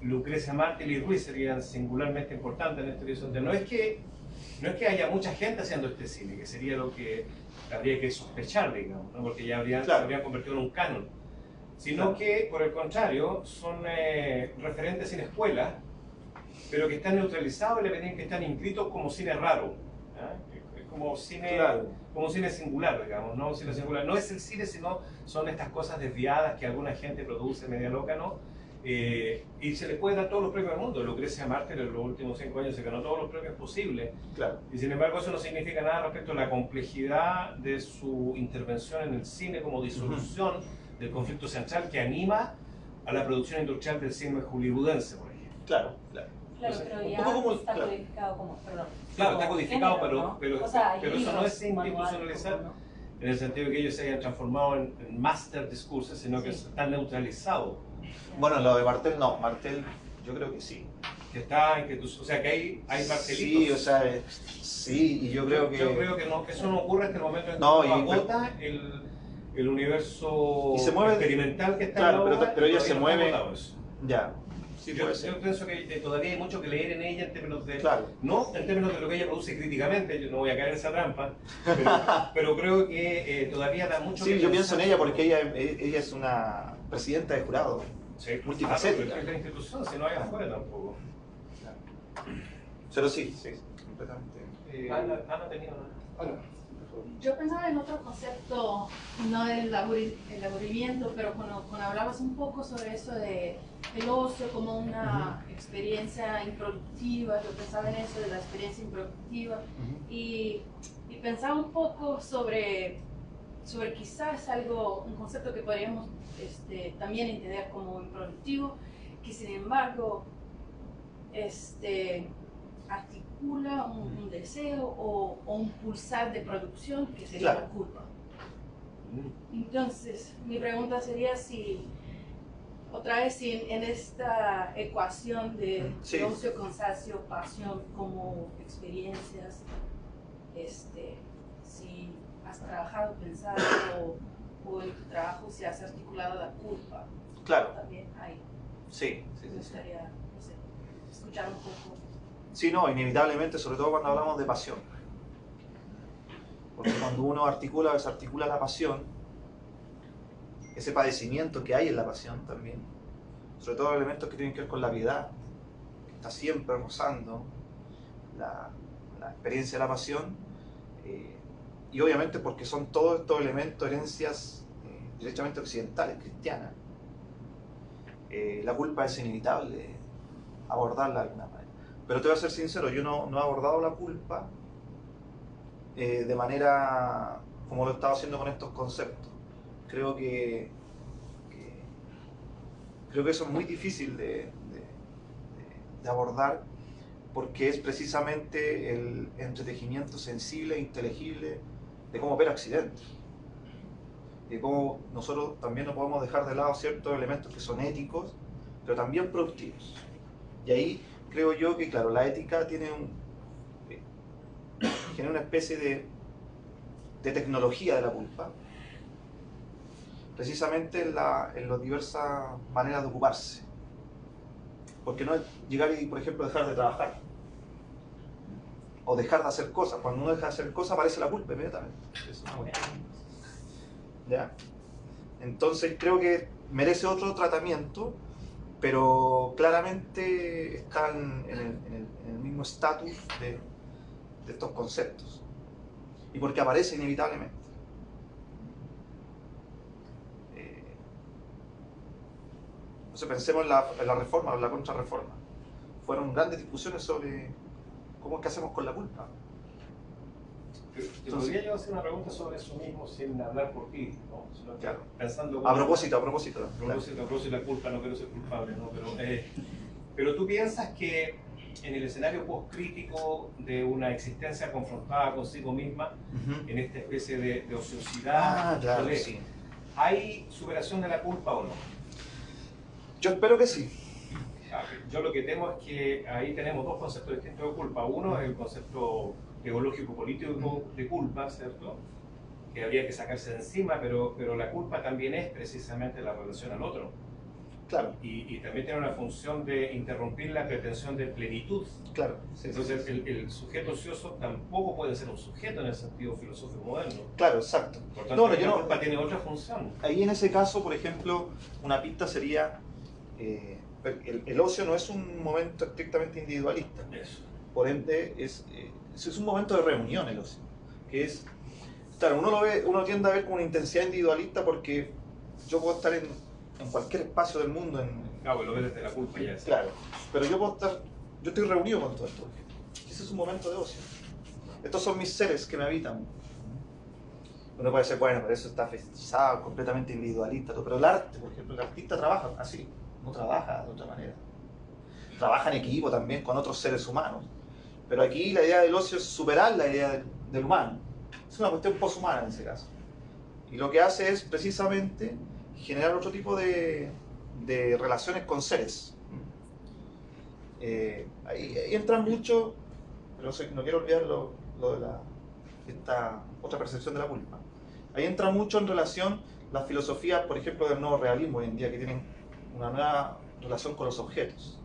Lucrecia Martel y Ruiz serían singularmente importantes en este horizonte. No es que haya mucha gente haciendo este cine, que sería lo que habría que sospechar, digamos, ¿no? Porque ya se habrían convertido en un canon, sino que, por el contrario, son referentes sin escuela, pero que están neutralizados y le piden que están inscritos como cine raro, ¿eh? como cine singular, digamos, ¿no? Cine singular. No es el cine, sino son estas cosas desviadas que alguna gente produce media loca, ¿no? Y se le puede dar todos los premios del mundo. Lucrecia Martel en los últimos 5 años se ganó todos los premios posibles. Claro. Y sin embargo eso no significa nada respecto a la complejidad de su intervención en el cine como disolución del conflicto central que anima a la producción industrial del cine hollywoodense, por ejemplo. Claro. Claro, pero ya está codificado como, perdón. Claro, está codificado, género, pero o sea, eso no es manual, institucionalizar, ¿no? en el sentido de que ellos se hayan transformado en master discursos, sino que están neutralizados. Bueno, lo de Martel no, Martel yo creo que sí. O sea que hay martelitos. Sí, o sea, sí, y yo creo que... Yo creo que no, eso no ocurre hasta el momento en que no, uno agota el universo y se mueve, experimental que está claro, en la obra, pero ella se mueve... Eso. Ya, sí puede ser. Yo pienso que todavía hay mucho que leer en ella en términos de... Claro. No en términos de lo que ella produce críticamente, yo no voy a caer en esa trampa, pero creo que todavía da mucho que Sí, yo pienso en pensar. ella porque ella es una presidenta de jurado. Sí, multifacética. Claro, es la institución, si no hay afuera tampoco. Pero sí, completamente. Ana tenía una... Yo pensaba en otro concepto, no el aburrimiento, pero cuando hablabas un poco sobre eso de el ocio como una experiencia improductiva, yo pensaba en eso de la experiencia improductiva y pensaba un poco sobre quizás un concepto que podríamos también entender como improductivo, que sin embargo articula un deseo o un pulsar de producción que sería la culpa. Entonces, mi pregunta sería si, otra vez, si en esta ecuación de ocio, cansancio, pasión como experiencias, si has trabajado, pensado o en tu trabajo si has articulado la culpa. Claro. También hay. Sí. Me gustaría, no sé, escuchar un poco. Sí, no, inevitablemente, sobre todo cuando hablamos de pasión. Porque cuando uno desarticula la pasión, ese padecimiento que hay en la pasión también, sobre todo elementos que tienen que ver con la piedad, que está siempre rozando la experiencia de la pasión, y obviamente porque son todos estos elementos, herencias directamente occidentales, cristianas, la culpa es inevitable abordarla de alguna manera. Pero te voy a ser sincero, yo no he abordado la culpa de manera como lo he estado haciendo con estos conceptos. Creo que eso es muy difícil de abordar porque es precisamente el entretejimiento sensible e inteligible de cómo opera Occidente. De cómo nosotros también no podemos dejar de lado ciertos elementos que son éticos, pero también productivos. Y ahí creo yo que, claro, la ética genera una especie de tecnología de la culpa, precisamente en las diversas maneras de ocuparse. Porque no es llegar y, por ejemplo, dejar de trabajar, o dejar de hacer cosas. Cuando uno deja de hacer cosas aparece la culpa inmediatamente. ¿Ya? Entonces creo que merece otro tratamiento, pero claramente están en el mismo estatus de estos conceptos, y porque aparece inevitablemente. Entonces pensemos en la reforma o en la contrarreforma. Fueron grandes discusiones sobre cómo es que hacemos con la culpa. Te podría yo hacer una pregunta sobre eso mismo sin hablar por ti, ¿no? Sino Claro. Pensando A propósito. A propósito de la culpa, no quiero ser culpable, ¿no? Pero tú piensas que en el escenario post-crítico de una existencia confrontada consigo misma, en esta especie de ociosidad, claro, sí. ¿hay superación de la culpa o no? Yo espero que sí. Yo lo que temo es que ahí tenemos dos conceptos distintos de culpa. Uno es el concepto teológico-político de culpa, ¿cierto? Que habría que sacarse de encima, pero la culpa también es precisamente la relación al otro. Claro. Y también tiene una función de interrumpir la pretensión de plenitud. Claro. Entonces, el sujeto ocioso tampoco puede ser un sujeto en el sentido filosófico moderno. Claro, exacto. Por tanto, la culpa tiene otra función. Ahí en ese caso, por ejemplo, una pista sería, el ocio no es un momento estrictamente individualista. Eso. Por ende, es un momento de reunión el ocio. Que es, claro, uno tiende a ver con una intensidad individualista porque yo puedo estar en cualquier espacio del mundo. Claro, lo ves desde la culpa ya. Claro, pero yo estoy reunido con todo esto. Ese es un momento de ocio. Estos son mis seres que me habitan. Uno puede decir, bueno, pero eso está fetichizado, completamente individualista. Pero el arte, por ejemplo, el artista trabaja así, no trabaja de otra manera. Trabaja en equipo también con otros seres humanos. Pero aquí la idea del ocio es superar la idea del humano. Es una cuestión poshumana en ese caso. Y lo que hace es precisamente generar otro tipo de relaciones con seres. Ahí entra mucho, pero no quiero olvidar lo de esta otra percepción de la culpa. Ahí entra mucho en relación las filosofías, por ejemplo, del nuevo realismo hoy en día, que tienen una nueva relación con los objetos.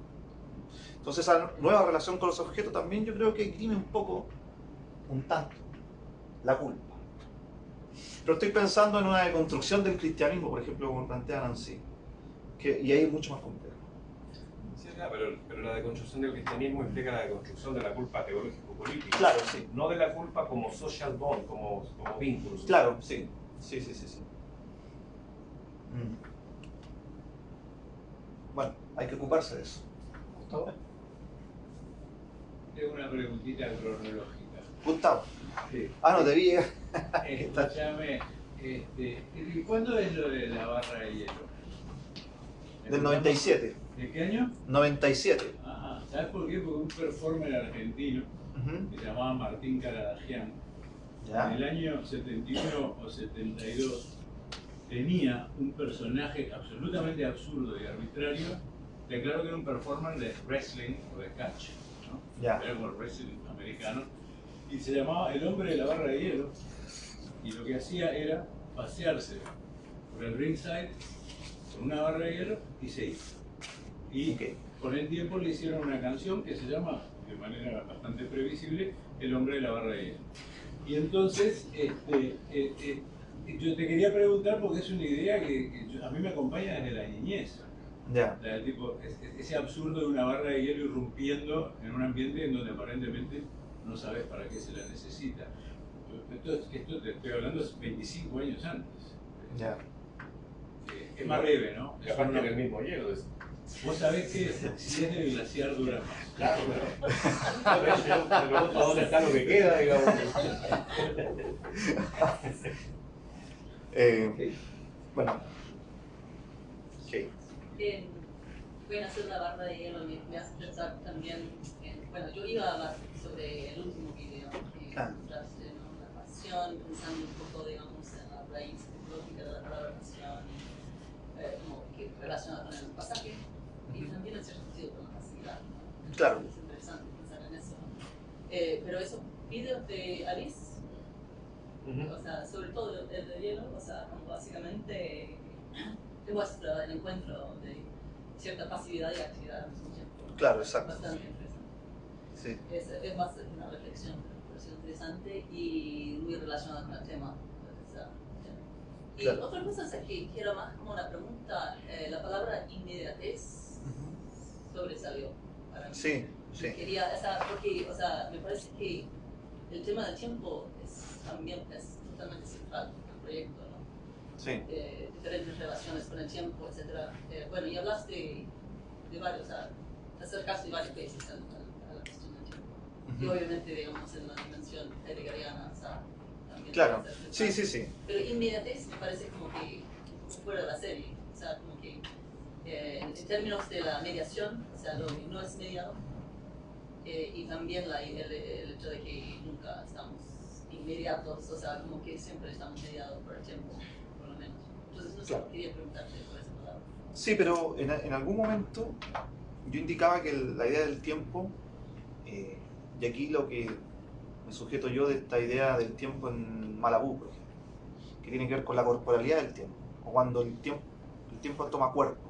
Entonces, esa nueva relación con los objetos también yo creo que exprime un tanto, la culpa. Pero estoy pensando en una deconstrucción del cristianismo, por ejemplo, como plantea Nancy, y ahí es mucho más complejo. Sí, claro, pero la deconstrucción del cristianismo implica la deconstrucción de la culpa teológico-política. Claro, sí. No de la culpa como social bond, como vínculos. Claro, sí. Sí. Bueno, hay que ocuparse de eso. ¿Gustavo? Tengo una preguntita cronológica. Gustavo. Sí. No te vi. Escúchame, ¿cuándo es lo de la barra de hielo? Del 97. ¿De qué año? 97. Ajá. ¿Sabes por qué? Porque un performer argentino que se llamaba Martín Caradagian, en el año 71 o 72 tenía un personaje absolutamente absurdo y arbitrario. Declaró que era un performer de wrestling o de catch, ¿no? Ya. Era como el wrestling americano. Y se llamaba El Hombre de la Barra de Hielo. Y lo que hacía era pasearse por el ringside con una barra de hielo y se iba. Y con el tiempo le hicieron una canción que se llama, de manera bastante previsible, El Hombre de la Barra de Hielo. Y entonces, yo te quería preguntar porque es una idea que a mí me acompaña desde la niñez. Ya. Tipo, ese absurdo de una barra de hielo irrumpiendo en un ambiente en donde aparentemente no sabes para qué se la necesita. Esto te estoy hablando hace 25 años antes. Ya. Es más leve, ¿no? Y aparte del mismo hielo. Vos sabés que si es del glaciar dura más. Claro, pero yo me pregunto dónde está lo que queda, digamos. Bueno. Okay. Pueden hacer la barra de hielo, me hace pensar también bueno, yo iba a hablar sobre el último video que mostraste, ¿no? La pasión, pensando un poco, digamos, en la raíz lógica de la palabra pasión, como que relacionada con el pasaje y también en cierto sentido con la pasividad, ¿no? Claro. Es interesante pensar en eso, ¿no? Pero esos videos de Alice, o sea, sobre todo el de hielo, o sea, como básicamente demuestra el encuentro de cierta pasividad y actividad al mismo tiempo. Claro, exacto. Bastante interesante. Sí. Es más una reflexión, me pareció interesante y muy relacionada con el tema. Y claro. otra cosa es que quiero más como una pregunta, la palabra inmediatez sobresalió para mí. Sí. Quería, porque, o sea, me parece que el tema del tiempo también es totalmente central en el proyecto, ¿no? Sí. Diferentes relaciones con el tiempo, etc. Bueno, y hablaste de varios, o sea, te acercaste varias veces a la cuestión del tiempo. Y obviamente, digamos, en la dimensión heideggeriana, o sea, también Claro, puede ser sí, pensado. sí, sí. Pero inmediatez me parece como que fuera de la serie, o sea, como que en términos de la mediación, o sea, lo que no es mediado, y también el hecho de que nunca estamos inmediatos, o sea, como que siempre estamos mediados por el tiempo, por lo menos. Entonces, no sé, Claro. quería preguntarte por esa palabra. Sí, pero en algún momento yo indicaba que la idea del tiempo, y aquí lo que me sujeto yo de esta idea del tiempo en Malabú, por ejemplo, que tiene que ver con la corporalidad del tiempo, o cuando el tiempo toma cuerpo.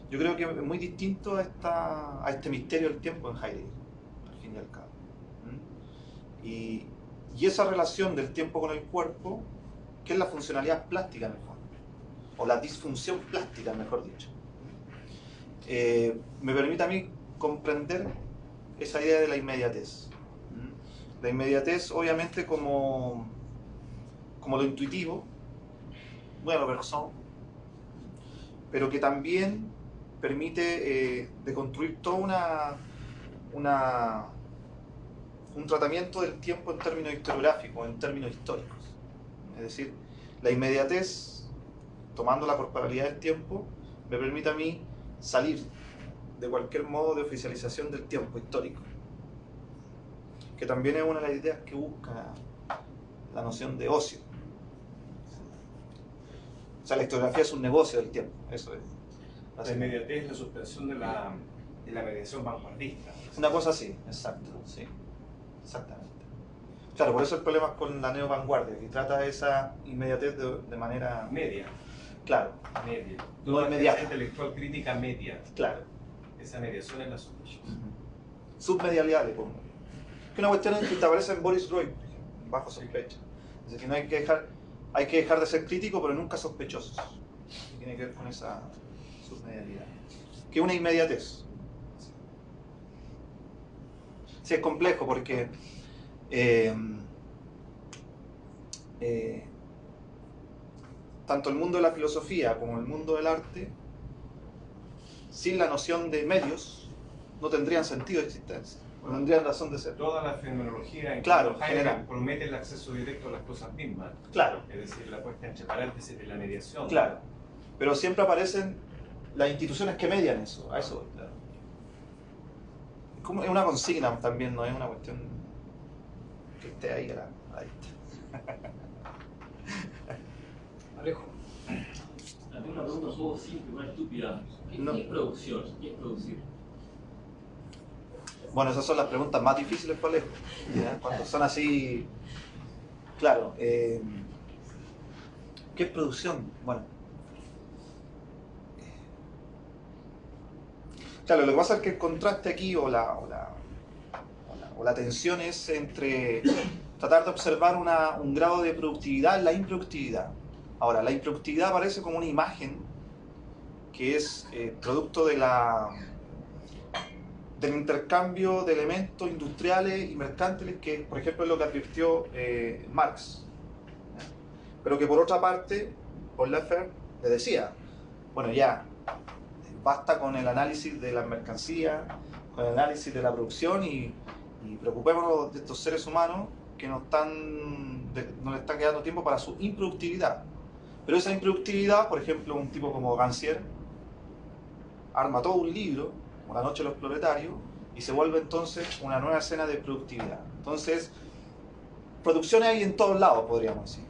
Yo creo que es muy distinto a este misterio del tiempo en Heidegger, al fin y al cabo. Y esa relación del tiempo con el cuerpo, que es la funcionalidad plástica en el fondo, o la disfunción plástica, mejor dicho, me permite a mí comprender esa idea de la inmediatez. La inmediatez, obviamente, como lo intuitivo, bueno, lo personal, pero que también permite deconstruir toda un tratamiento del tiempo en términos historiográficos, en términos históricos. Es decir, la inmediatez, tomando la corporalidad del tiempo, me permite a mí salir de cualquier modo de oficialización del tiempo histórico, que también es una de las ideas que busca la noción de ocio. O sea, la historiografía es un negocio del tiempo, eso es. La inmediatez es la suspensión de la mediación vanguardista. Una cosa así, exacto, sí, exactamente. Claro, por eso el problema es con la neo-vanguardia, que trata esa inmediatez de manera... Media. Claro. Media. No Toda inmediata. esa intelectual crítica media. Claro. Esa mediación es la sospechosa. Submedialidad le pongo. Que una cuestión que te aparece en Boris Groy, bajo sospecha. Es decir, que no hay que dejar de ser crítico, pero nunca sospechosos. Tiene que ver con esa submedialidad. Que es una inmediatez. Sí, es complejo porque tanto el mundo de la filosofía como el mundo del arte, sin la noción de medios, no tendrían sentido de existencia, no tendrían razón de ser. Toda la fenomenología en Claro, Heidegger general. promete el acceso directo a las cosas mismas. Claro, Es decir, la puesta entre paréntesis de la mediación. claro. Pero siempre aparecen las instituciones que median eso, a eso voy, claro. Es una consigna también, no es una cuestión que esté ahí a la vista. Alejo. Tengo una pregunta un poco simple, una estúpida. No. ¿Qué es producción? ¿Qué es producir? Bueno, esas son las preguntas más difíciles para Alejo, ¿ya? Cuando son así, claro. ¿Qué es producción? Bueno, claro, lo que pasa es que el contraste aquí o la tensión es entre tratar de observar un grado de productividad en la improductividad. Ahora, la improductividad aparece como una imagen que es producto del intercambio de elementos industriales y mercantiles, que por ejemplo es lo que advirtió Marx, ¿ya? Pero que por otra parte Paul Leffer le decía, bueno, ya basta con el análisis de las mercancías, con el análisis de la producción y preocupémonos de estos seres humanos que no le están quedando tiempo para su improductividad. Pero esa improductividad, por ejemplo, un tipo como Rancière arma todo un libro, como La noche de los proletarios, y se vuelve entonces una nueva escena de productividad. Entonces, producción hay en todos lados, podríamos decir.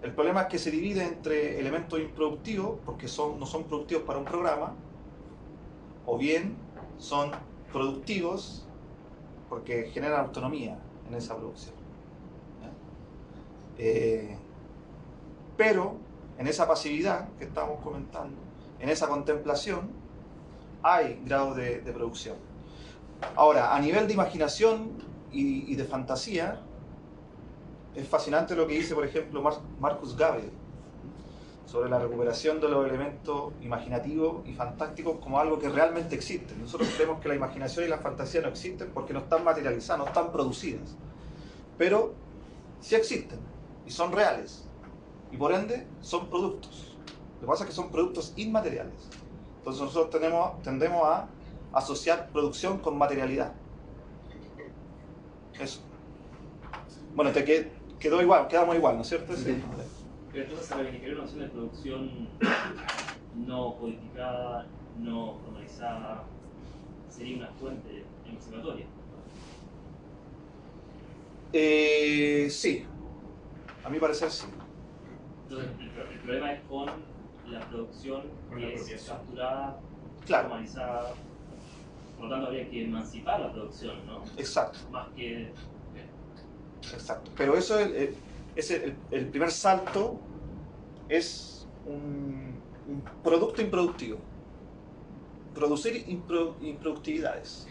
El problema es que se divide entre elementos improductivos, porque no son productivos para un programa, o bien son productivos porque generan autonomía en esa producción. Pero en esa pasividad que estamos comentando, en esa contemplación, hay grados de producción. Ahora, a nivel de imaginación y de fantasía, es fascinante lo que dice, por ejemplo, Marcus Gabriel sobre la recuperación de los elementos imaginativos y fantásticos como algo que realmente existe. Nosotros creemos que la imaginación y la fantasía no existen porque no están materializadas, no están producidas. Pero sí existen y son reales. Y por ende son productos. Lo que pasa es que son productos inmateriales. Entonces nosotros tendemos a asociar producción con materialidad. Eso. Bueno, quedó igual, quedamos igual, ¿no es cierto? Sí. Pero entonces a requerir una noción de producción no codificada, no formalizada, sería una fuente emancipatoria. Sí, a mi parecer sí. Entonces el problema es con la producción que es capturada, Claro. formalizada. Por lo tanto habría que emancipar la producción, ¿no? Exacto. Más que... Exacto. Pero eso es el primer salto, es un producto improductivo. Producir improductividades.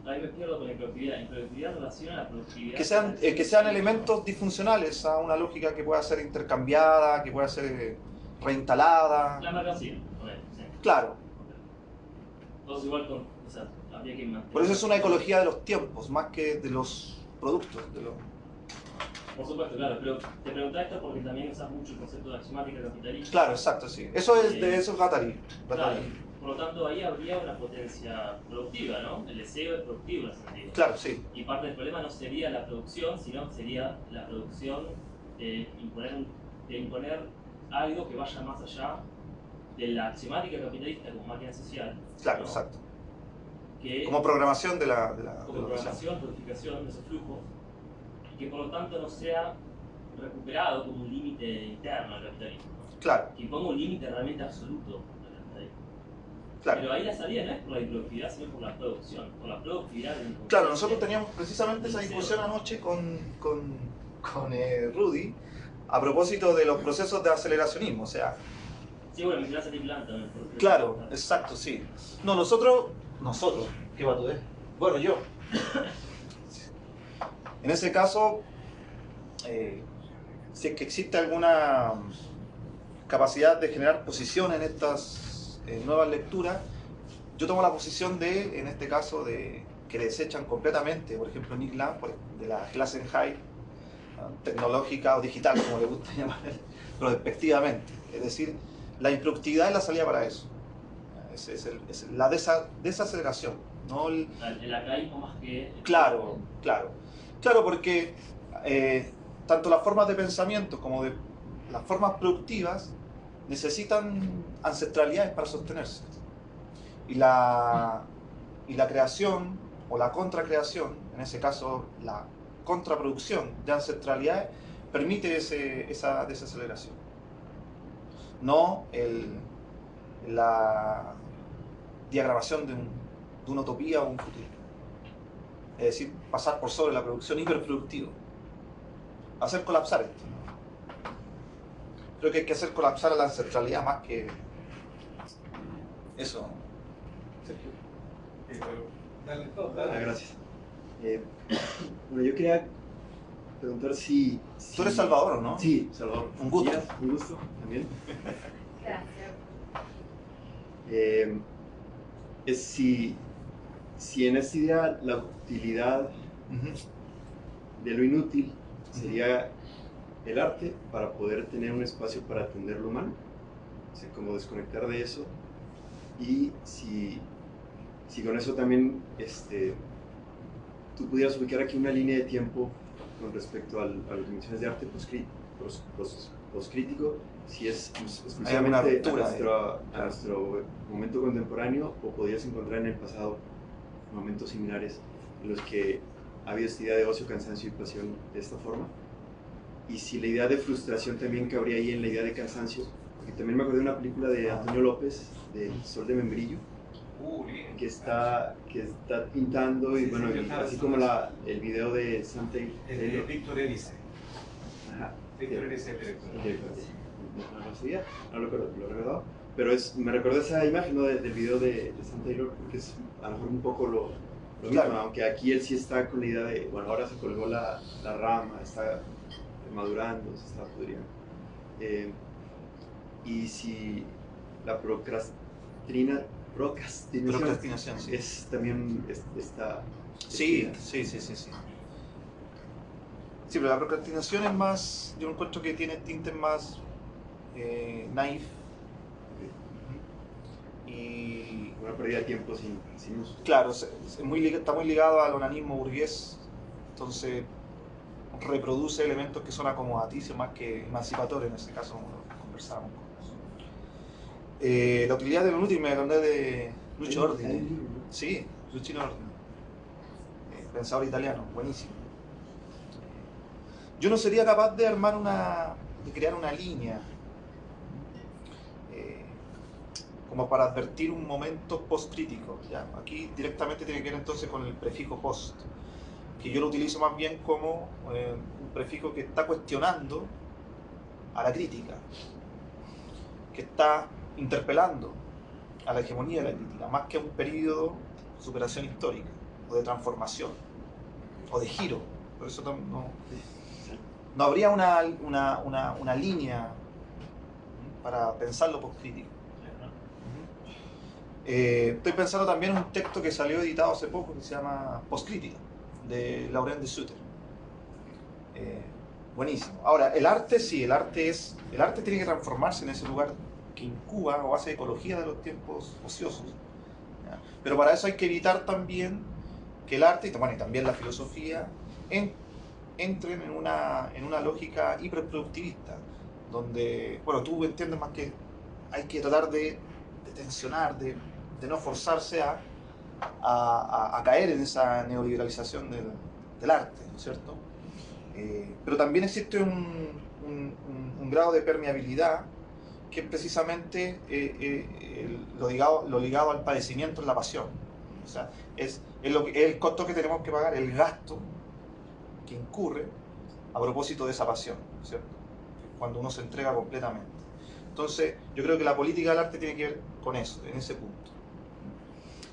Ahí me pierdo con la improductividad. Improductividad relaciona a la productividad. Que sean elementos disfuncionales a una lógica que pueda ser intercambiada, que pueda ser reinstalada. La mercancía, sí. Claro. Entonces igual con... O sea, habría que mantener... Por eso es una ecología de los tiempos, más que de los productos. Por supuesto, claro, pero te preguntaba esto porque también usas mucho el concepto de axiomática capitalista. Claro, exacto, sí. Eso es de eso es Guattari. Claro, por lo tanto ahí habría una potencia productiva, ¿no? El deseo es productivo en ese sentido. Claro, sí. Y parte del problema no sería la producción, sino que sería la producción de imponer algo que vaya más allá de la axiomática capitalista como máquina social. Claro, ¿no? exacto. Que, como programación de la como programación, codificación de esos flujos, y que por lo tanto no sea recuperado como un límite interno al capitalismo. Claro. Que imponga un límite realmente absoluto al capitalismo. Claro. Pero ahí la salida no es por la improductividad, sino por la producción, por la productividad del inconsciente. Claro, nosotros teníamos precisamente esa discusión anoche con Rudy a propósito de los procesos de aceleracionismo, o sea... Sí, bueno, mencionaste a Tim Blanton. Claro, exacto, sí. No, nosotros, ¿qué va tú de? Bueno, yo. En ese caso, si es que existe alguna capacidad de generar posición en estas nuevas lecturas, yo tomo la posición de, en este caso, de que desechan completamente, por ejemplo, Nick Land, de la Klassenheit tecnológica o digital, como le gusta llamar, pero despectivamente. Es decir, la improductividad es la salida para eso. Es la desaceleración. ¿No? El arcaísmo más que... Claro, porque tanto las formas de pensamiento como de las formas productivas necesitan ancestralidades para sostenerse. Y la creación o la contracreación, en ese caso la contraproducción de ancestralidades, permite esa desaceleración. No la diagramación de una utopía o un futuro. Es decir, pasar por sobre la producción hiperproductiva. Hacer colapsar esto. Creo que hay que hacer colapsar a la ancestralidad más que eso. Sergio. Gracias. Bueno, yo quería preguntar si... Tú eres Salvador, ¿no? Sí, Salvador. Un gusto. Un gusto también. Gracias. Es si en esta idea la utilidad de lo inútil sería el arte para poder tener un espacio para atender lo humano, o sea, como desconectar de eso, y si con eso también tú pudieras ubicar aquí una línea de tiempo con respecto a las dimensiones de arte poscrítico, si es exclusivamente a nuestro momento contemporáneo, o podrías encontrar en el pasado momentos similares en los que ha habido esta idea de ocio, cansancio y pasión de esta forma, y si la idea de frustración también cabría ahí en la idea de cansancio, porque también me acordé de una película de Antonio López, del Sol de Membrillo, que está pintando, y bueno, así como el video de Sam Taylor. De Víctor Erice. Ajá. Víctor Erice, el director. No lo recordaba, pero me recordó esa imagen, ¿no? del video de Sam Taylor, porque es a lo mejor un poco lo mismo, aunque aquí él sí está con la idea de, bueno, ahora se colgó la rama, está madurando, se está pudriendo. Y si la procrastinación sí. es también esta... Sí. Sí, pero la procrastinación es más, yo encuentro que tiene tintes más naif. Y una pérdida de tiempo sin uso. Claro, está muy ligado al onanismo burgués. Entonces reproduce elementos que son acomodaticios más que emancipatorios, en este caso como lo conversábamos. La utilidad de lo inútil, me acordé de Lucio Ordine. Sí, Lucio Ordine, pensador italiano, buenísimo. Yo no sería capaz de de crear una línea como para advertir un momento post-crítico. ¿Ya? Aquí directamente tiene que ver entonces con el prefijo post, que yo lo utilizo más bien como un prefijo que está cuestionando a la crítica, que está interpelando a la hegemonía de la crítica, más que a un periodo de superación histórica, o de transformación, o de giro. Por eso no habría una línea para pensar lo postcrítico. Estoy pensando también en un texto que salió editado hace poco que se llama Postcrítica, de Laurent de Sutter. Buenísimo. Ahora, el arte sí, el arte tiene que transformarse en ese lugar que incuba o hace ecología de los tiempos ociosos. ¿Ya? Pero para eso hay que evitar también que el arte, y también la filosofía, entren en una lógica hiperproductivista, donde, tú entiendes más que hay que tratar de tensionar, de no forzarse a caer en esa neoliberalización del arte, ¿no es cierto? Pero también existe un grado de permeabilidad que es precisamente lo ligado al padecimiento en la pasión. O sea, es el costo que tenemos que pagar, el gasto que incurre a propósito de esa pasión, ¿no es cierto? Cuando uno se entrega completamente. Entonces, yo creo que la política del arte tiene que ver con eso, en ese punto.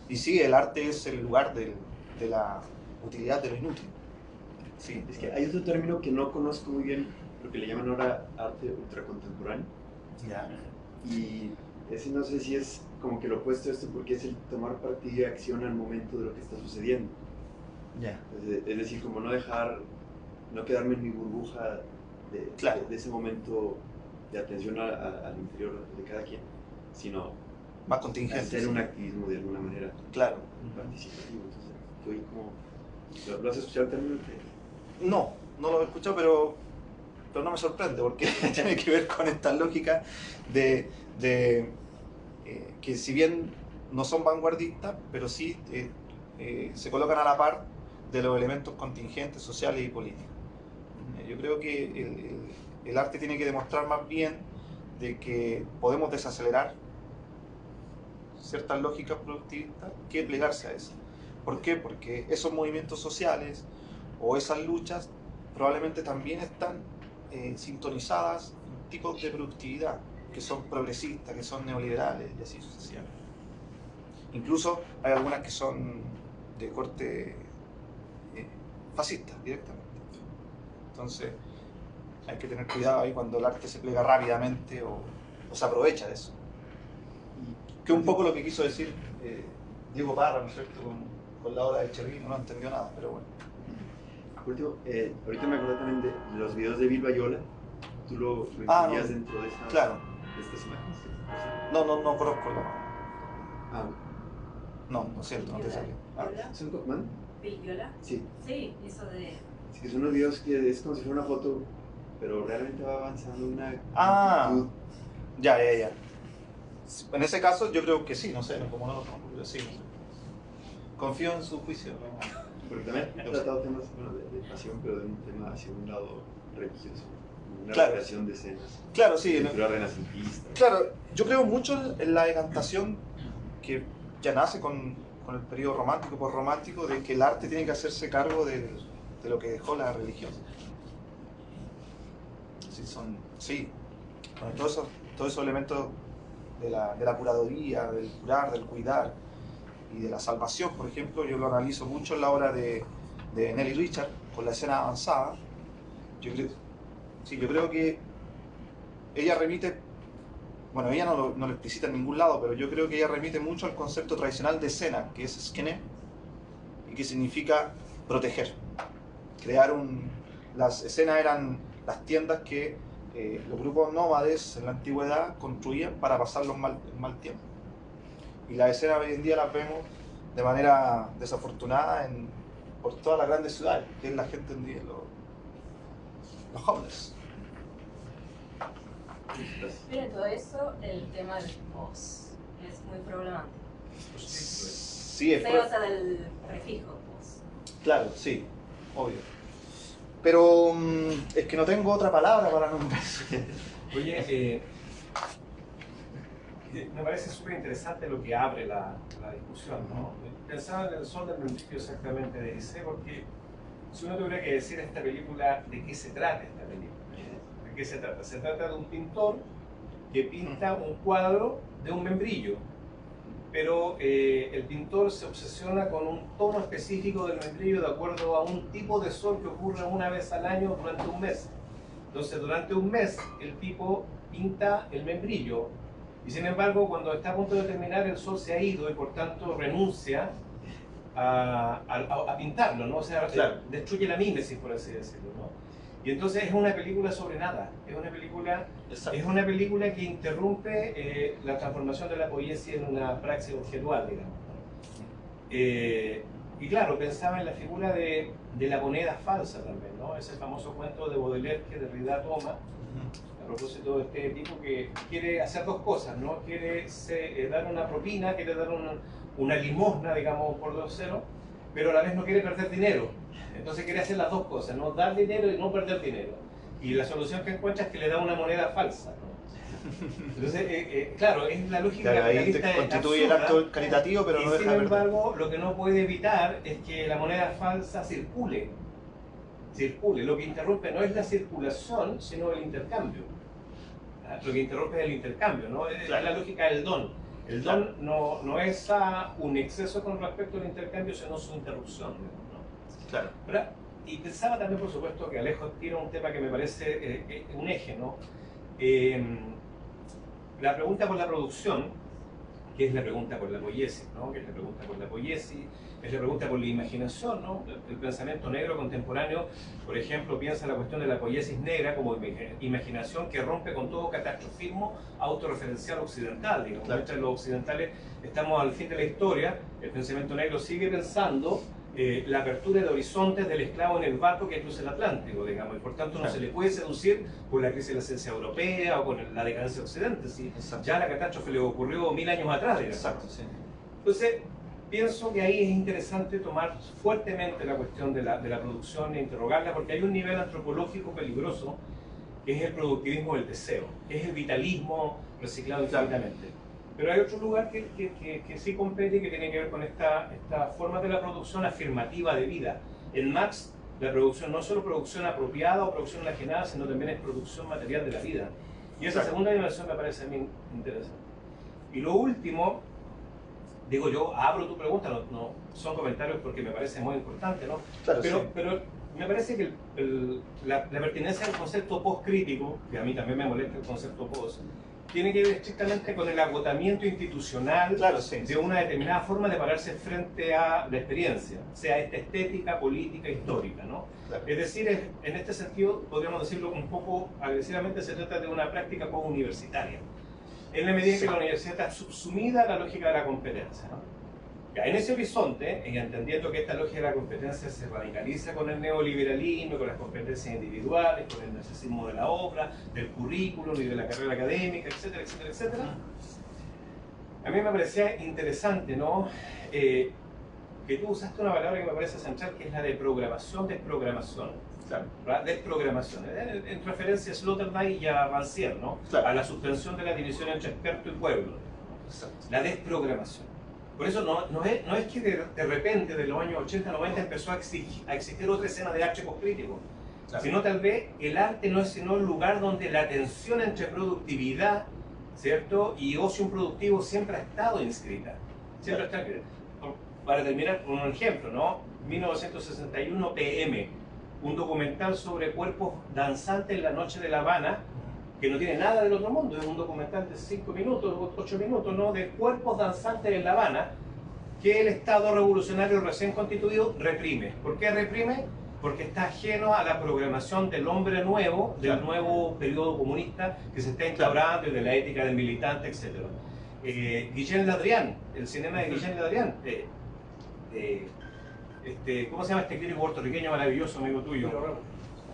Y sí, el arte es el lugar de la utilidad de lo inútil. Sí. Es que hay otro término que no conozco muy bien, lo que le llaman ahora arte ultracontemporáneo. Ya. Y ese no sé si es como que lo opuesto a esto, porque es el tomar partida y acción al momento de lo que está sucediendo. Ya. Es decir, como no quedarme en mi burbuja de ese momento de atención al interior de cada quien, sino más contingente, hacer un activismo de alguna manera participativo. Entonces, estoy como... ¿Lo has escuchado el término? No lo he escuchado, pero no me sorprende, porque tiene que ver con esta lógica de que si bien no son vanguardistas, pero sí se colocan a la par de los elementos contingentes, sociales y políticos. Yo creo que el arte tiene que demostrar más bien de que podemos desacelerar ciertas lógicas productivistas que plegarse a eso. ¿Por qué? Porque esos movimientos sociales o esas luchas probablemente también están sintonizadas en tipos de productividad que son progresistas, que son neoliberales y así sucesivamente. Incluso hay algunas que son de corte fascista directamente. Entonces hay que tener cuidado ahí cuando el arte se plega rápidamente o se aprovecha de eso. Que un poco lo que quiso decir Diego Parra, ¿no es cierto?, con la obra de Chervino, no entendió nada, pero bueno. Ahorita me acordé también de los videos de Bill Bayola. ¿Tú lo incluías dentro de estas imágenes? No conozco la... No siento, no te salió. ¿Son Cockman? ¿Bill Viola? Sí. Sí, eso de... Sí, que son unos videos que es como si fuera una foto, pero realmente va avanzando una... Ya. En ese caso yo creo que sí, no sé, como no lo conozco, pero sí. Confío en su juicio. Porque también he tratado temas de pasión, pero de un tema hacia un lado religioso. Una creación de escenas. Claro, sí. Pintura renacentista. Claro, yo creo mucho en la decantación que ya nace con el periodo romántico, postromántico, de que el arte tiene que hacerse cargo de lo que dejó la religión. Bueno, todos esos elementos de la curaduría, del curar, del cuidar y de la salvación, por ejemplo, yo lo analizo mucho en la obra de Nelly Richard, con la escena avanzada. Yo creo que ella remite, ella no lo explicita en ningún lado, pero yo creo que ella remite mucho al concepto tradicional de escena, que es skene, y que significa proteger. Las escenas eran las tiendas que los grupos nómades en la antigüedad construían para pasar el mal tiempo. Y las escenas hoy en día las vemos de manera desafortunada por todas las grandes ciudades, que es la gente en día, los homeless. Pero todo eso, el tema del post es muy problemático. Sí, es Se usa del prefijo post. Claro, sí, obvio. Pero es que no tengo otra palabra para nombrar. Oye, me parece súper interesante lo que abre la discusión, ¿no? Pensaba en el sol del principio exactamente de Ise, porque si uno tuviera que decir a esta película de qué se trata esta película, ¿de qué se trata? Se trata de un pintor que pinta un cuadro de un membrillo, pero el pintor se obsesiona con un tono específico del membrillo de acuerdo a un tipo de sol que ocurre una vez al año durante un mes. Entonces, durante un mes el tipo pinta el membrillo y sin embargo cuando está a punto de terminar el sol se ha ido y por tanto renuncia a pintarlo, ¿no? O sea, claro, destruye la mímesis, por así decirlo, ¿no? Y entonces es una película sobre nada, es una película que interrumpe la transformación de la poesía en una praxis objetual, digamos. Y claro, pensaba en la figura de la moneda falsa también, ¿no? Ese famoso cuento de Baudelaire que Derrida toma, a propósito de este tipo que quiere hacer dos cosas, ¿no? Quiere dar una propina, quiere dar una limosna, digamos, por 2-0, pero a la vez no quiere perder dinero. Entonces quiere hacer las dos cosas, ¿no? Dar dinero y no perder dinero. Y la solución que encuentra es que le da una moneda falsa, ¿no? Entonces, claro, es la lógica capitalista. Ahí constituye el acto caritativo, pero no deja de sin embargo, lo que no puede evitar es que la moneda falsa circule. Lo que interrumpe no es la circulación, sino el intercambio. Lo que interrumpe es el intercambio, ¿no? Es la lógica del don. El don no es un exceso con respecto al intercambio, sino su interrupción, ¿no? Claro. ¿Verdad? Y pensaba también, por supuesto, que Alejo tiene un tema que me parece un eje, ¿no? La pregunta por la producción, que es la pregunta por la poiesis, ¿no? Que es la pregunta por la poiesis, es la pregunta por la imaginación, ¿no? El pensamiento negro contemporáneo, por ejemplo, piensa la cuestión de la poiesis negra como imaginación que rompe con todo catastrofismo autorreferencial occidental, digamos. Claro. Mientras los occidentales estamos al fin de la historia, el pensamiento negro sigue pensando la apertura de horizontes del esclavo en el barco que cruza el Atlántico, digamos, y por tanto no se le puede seducir por la crisis de la ciencia europea o con la decadencia de Occidente, ¿sí? Ya la catástrofe le ocurrió 1000 años atrás, digamos. Exacto, sí. Entonces, pienso que ahí es interesante tomar fuertemente la cuestión de la producción e interrogarla, porque hay un nivel antropológico peligroso que es el productivismo del deseo, que es el vitalismo reciclado infinitamente. Pero hay otro lugar que sí compete y que tiene que ver con esta forma de la producción afirmativa de vida. En Marx, la producción no es solo producción apropiada o producción enajenada, sino también es producción material de la vida. Y esa segunda dimensión me parece a mí interesante. Y lo último, digo yo, abro tu pregunta, no son comentarios porque me parece muy importante, ¿no? Claro, pero me parece que la pertinencia del concepto post-crítico, que a mí también me molesta el concepto post, tiene que ver estrictamente con el agotamiento institucional de una determinada forma de pararse frente a la experiencia, sea esta estética, política, histórica, ¿no? Claro. Es decir, en este sentido, podríamos decirlo un poco agresivamente, se trata de una práctica post-universitaria, en la medida en que la universidad está subsumida a la lógica de la competencia, ¿no? Ya, en ese horizonte, y entendiendo que esta lógica de la competencia se radicaliza con el neoliberalismo, con las competencias individuales, con el narcisismo de la obra, del currículum y de la carrera académica, etcétera, etcétera, etcétera, a mí me parecía interesante, ¿no? Que tú usaste una palabra que me parece central, que es la de programación, desprogramación. Claro. Desprogramación, en referencia a Sloterdijk y a Rancière, ¿no? Claro. A la suspensión de la división entre experto y pueblo. La desprogramación. Por eso no es que de repente, de los años 80-90, empezó a existir otra escena de arte post-crítico, sino tal vez el arte no es sino el lugar donde la tensión entre productividad, ¿cierto?, y ocio productivo siempre ha estado inscrita. Siempre está inscrita. Para terminar con un ejemplo, ¿no? 1961 PM, un documental sobre cuerpos danzantes en la noche de La Habana, que no tiene nada del otro mundo, es un documental de 5 minutos, 8 minutos, ¿no? De cuerpos danzantes en La Habana, que el Estado revolucionario recién constituido reprime. ¿Por qué reprime? Porque está ajeno a la programación del hombre nuevo, del nuevo periodo comunista que se está instaurando, y de la ética del militante, etc. Guillén Ladrián, el cinema de Guillén Ladrián, ¿cómo se llama este crítico puertorriqueño maravilloso, amigo tuyo?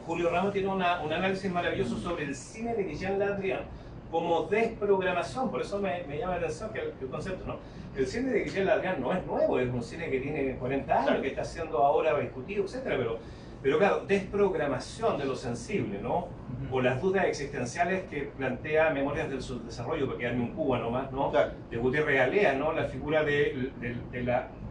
Julio Ramos tiene un análisis maravilloso sobre el cine de Guillén Ladrián como desprogramación, por eso me llama la atención que el concepto, ¿no? El cine de Guillén Ladrián no es nuevo, es un cine que tiene 40 años, que está siendo ahora discutido, etc. Pero claro, desprogramación de lo sensible, ¿no? O las dudas existenciales que plantea Memorias del Subdesarrollo, para quedarme en Cuba nomás, ¿no? Claro. De Gutiérrez Galea, ¿no? La figura de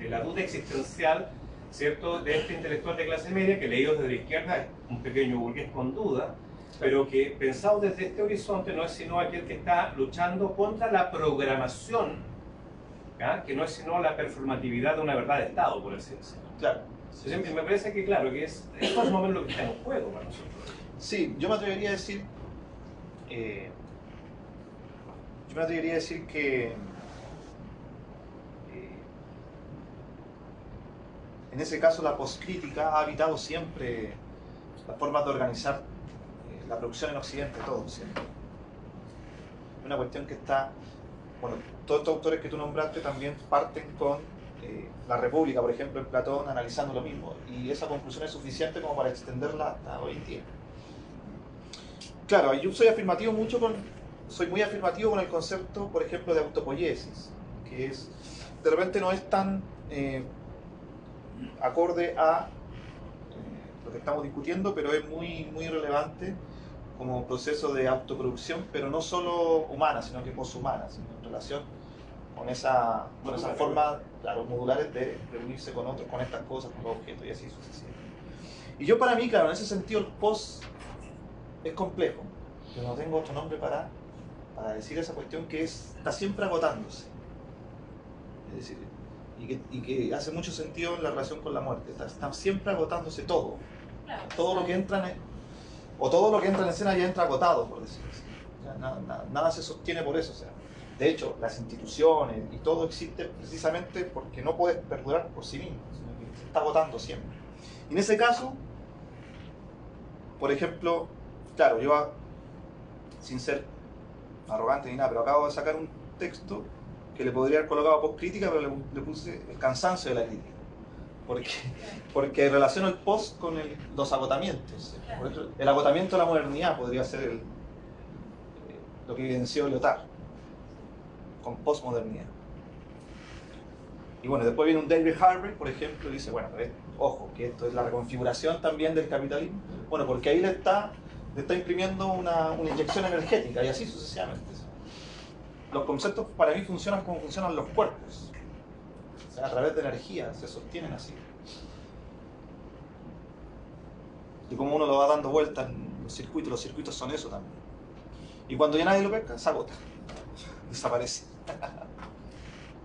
la duda existencial, ¿cierto? De este intelectual de clase media que leído desde la izquierda es un pequeño burgués con duda, pero que pensado desde este horizonte no es sino aquel que está luchando contra la programación, ¿ya? Que no es sino la performatividad de una verdad de Estado, por así decirlo. Claro. Entonces, me parece que, claro, que esto es más o menos lo que está en juego para nosotros. Sí, yo me atrevería a decir que en ese caso la poscrítica ha habitado siempre las formas de organizar la producción en Occidente, todo siempre. Una cuestión que está, bueno, todos estos autores que tú nombraste también parten con la República, por ejemplo, en Platón, analizando lo mismo, y esa conclusión es suficiente como para extenderla hasta hoy en día. Claro, yo soy muy afirmativo con el concepto, por ejemplo, de autopoiesis, que es, de repente no es tan acorde a lo que estamos discutiendo, pero es muy, muy relevante como proceso de autoproducción, pero no solo humana, sino que poshumana, sino en relación con esa forma, claro, modulares de reunirse con otros, con estas cosas, con los objetos y así sucesivamente. Y yo para mí, claro, en ese sentido el post es complejo. Yo no tengo otro nombre para decir esa cuestión que está siempre agotándose. Es decir, y que hace mucho sentido en la relación con la muerte. Está siempre agotándose todo. Claro, todo lo que entra en escena ya entra agotado, por decirlo así. Nada se sostiene por eso. O sea, de hecho, las instituciones y todo existe precisamente porque no puede perdurar por sí mismo, sino que se está agotando siempre. Y en ese caso, por ejemplo, claro, yo, sin ser arrogante ni nada, pero acabo de sacar un texto que le podría haber colocado post-crítica, pero le puse el cansancio de la crítica. Porque relaciono el post con los agotamientos. Por ejemplo, el agotamiento de la modernidad podría ser lo que evidenció Lyotard, con postmodernidad. Y bueno, después viene un David Harvey, por ejemplo, y dice, bueno, ojo, que esto es la reconfiguración también del capitalismo. Bueno, porque ahí le está imprimiendo una inyección energética, y así sucesivamente. Los conceptos para mí funcionan como funcionan los cuerpos. O sea, a través de energía se sostienen así. Y como uno lo va dando vueltas en los circuitos son eso también. Y cuando ya nadie lo pesca, se agota. Desaparece.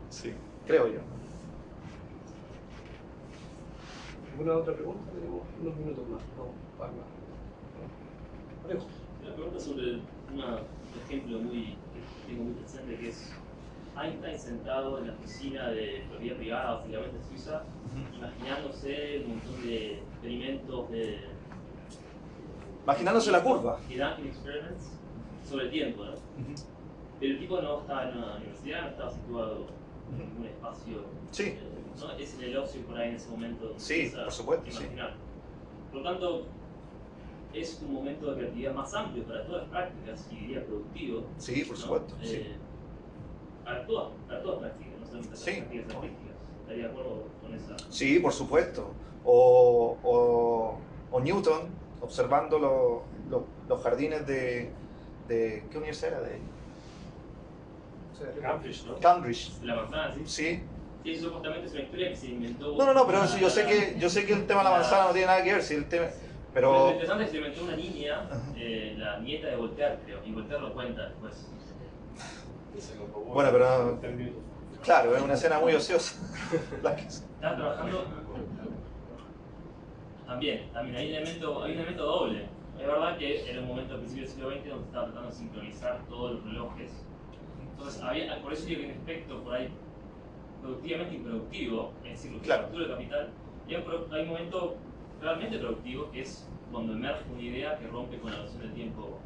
Sí, creo yo. ¿Alguna otra pregunta? Tenemos unos minutos más. No, para más. Parejo. Una pregunta sobre un ejemplo que tengo muy presente, que es Einstein sentado en la oficina de propiedad privada, básicamente suiza, imaginándose un montón de experimentos imaginándose la curva. Dunking experiments sobre el tiempo, ¿no? Pero el tipo no estaba en una universidad, no estaba situado en un espacio. Sí. ¿No? Es en el ocio por ahí en ese momento. Sí, por supuesto. Imaginar. Por lo tanto, es un momento de creatividad más amplio para todas las prácticas y diría productivo. Sí, por supuesto. ¿No? Sí. Para todas prácticas, no solamente las sí. prácticas artísticas. ¿Estaría de acuerdo con esa? Sí, por supuesto. O Newton observando los jardines de ¿qué universidad era? Cambridge, ¿no? Cambridge. La manzana, sí. Sí. Sí, eso supuestamente es una historia que se inventó. No, pero yo sé que el tema de la manzana no tiene nada que ver, sí, el tema. Pero lo Pero interesante es que se inventó una niña, la nieta de Voltaire, creo, y Voltaire lo cuenta después. bueno, pero claro, es una escena muy ociosa. Estaba trabajando. También hay un elemento doble. Es verdad que era un momento al principio del siglo XX donde se estaba tratando de sincronizar todos los relojes. Entonces, por eso digo que hay un aspecto por ahí productivamente improductivo, es decir, la estructura del capital, y hay un momento realmente productivo que es cuando emerge una idea que rompe con la noción del tiempo,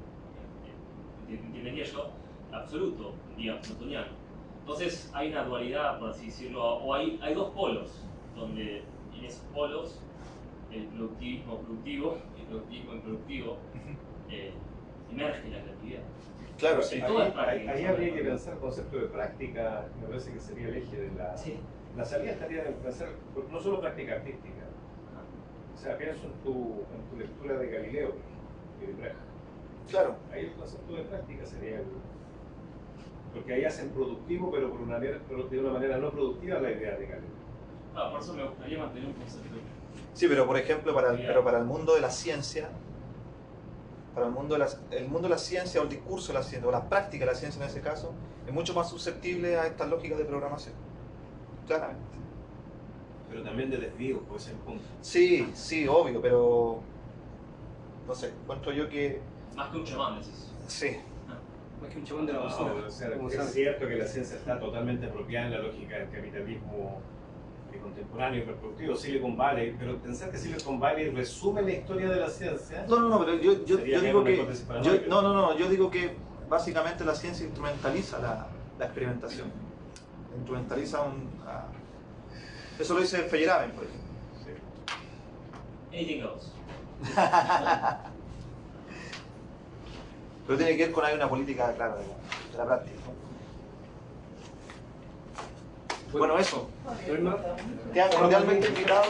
entendería yo, absoluto, digamos, newtoniano. Entonces hay una dualidad, por así decirlo, o hay dos polos donde en esos polos, el productivismo productivo y el productivismo improductivo, emerge la creatividad. Claro, sí. Ahí habría que pensar el concepto de práctica, me parece que sería el eje de la... Sí. La salida estaría en pensar no solo práctica artística. O sea, pienso en tu lectura de Galileo y de Brecht. Claro. Ahí el concepto de práctica sería el... Porque ahí hacen productivo, pero de una manera no productiva la idea de Galileo. Por eso me gustaría mantener un concepto. Sí, pero por ejemplo, para el mundo de la ciencia, para el mundo de la ciencia o el discurso de la ciencia, o la práctica de la ciencia en ese caso, es mucho más susceptible a estas lógicas de programación. Claramente. Pero también de desvío, puede ser el punto. Sí, obvio, pero no sé, encuentro yo que... Más que un chamán, decís. Sí. Más que un chamán de la basura. O sea, es cierto que la ciencia está totalmente apropiada en la lógica del capitalismo contemporáneo, hiperproductivo, Silicon Valley, pero pensar que Silicon Valley resume la historia de la ciencia... No, pero yo digo que... Yo digo que básicamente la ciencia instrumentaliza la experimentación. Instrumentaliza eso lo dice Feyerabend, por ejemplo. Sí. Anything goes. Pero tiene que ver con una política clara de la práctica. Bueno, eso. ¿No hay más? Te han cordialmente invitado.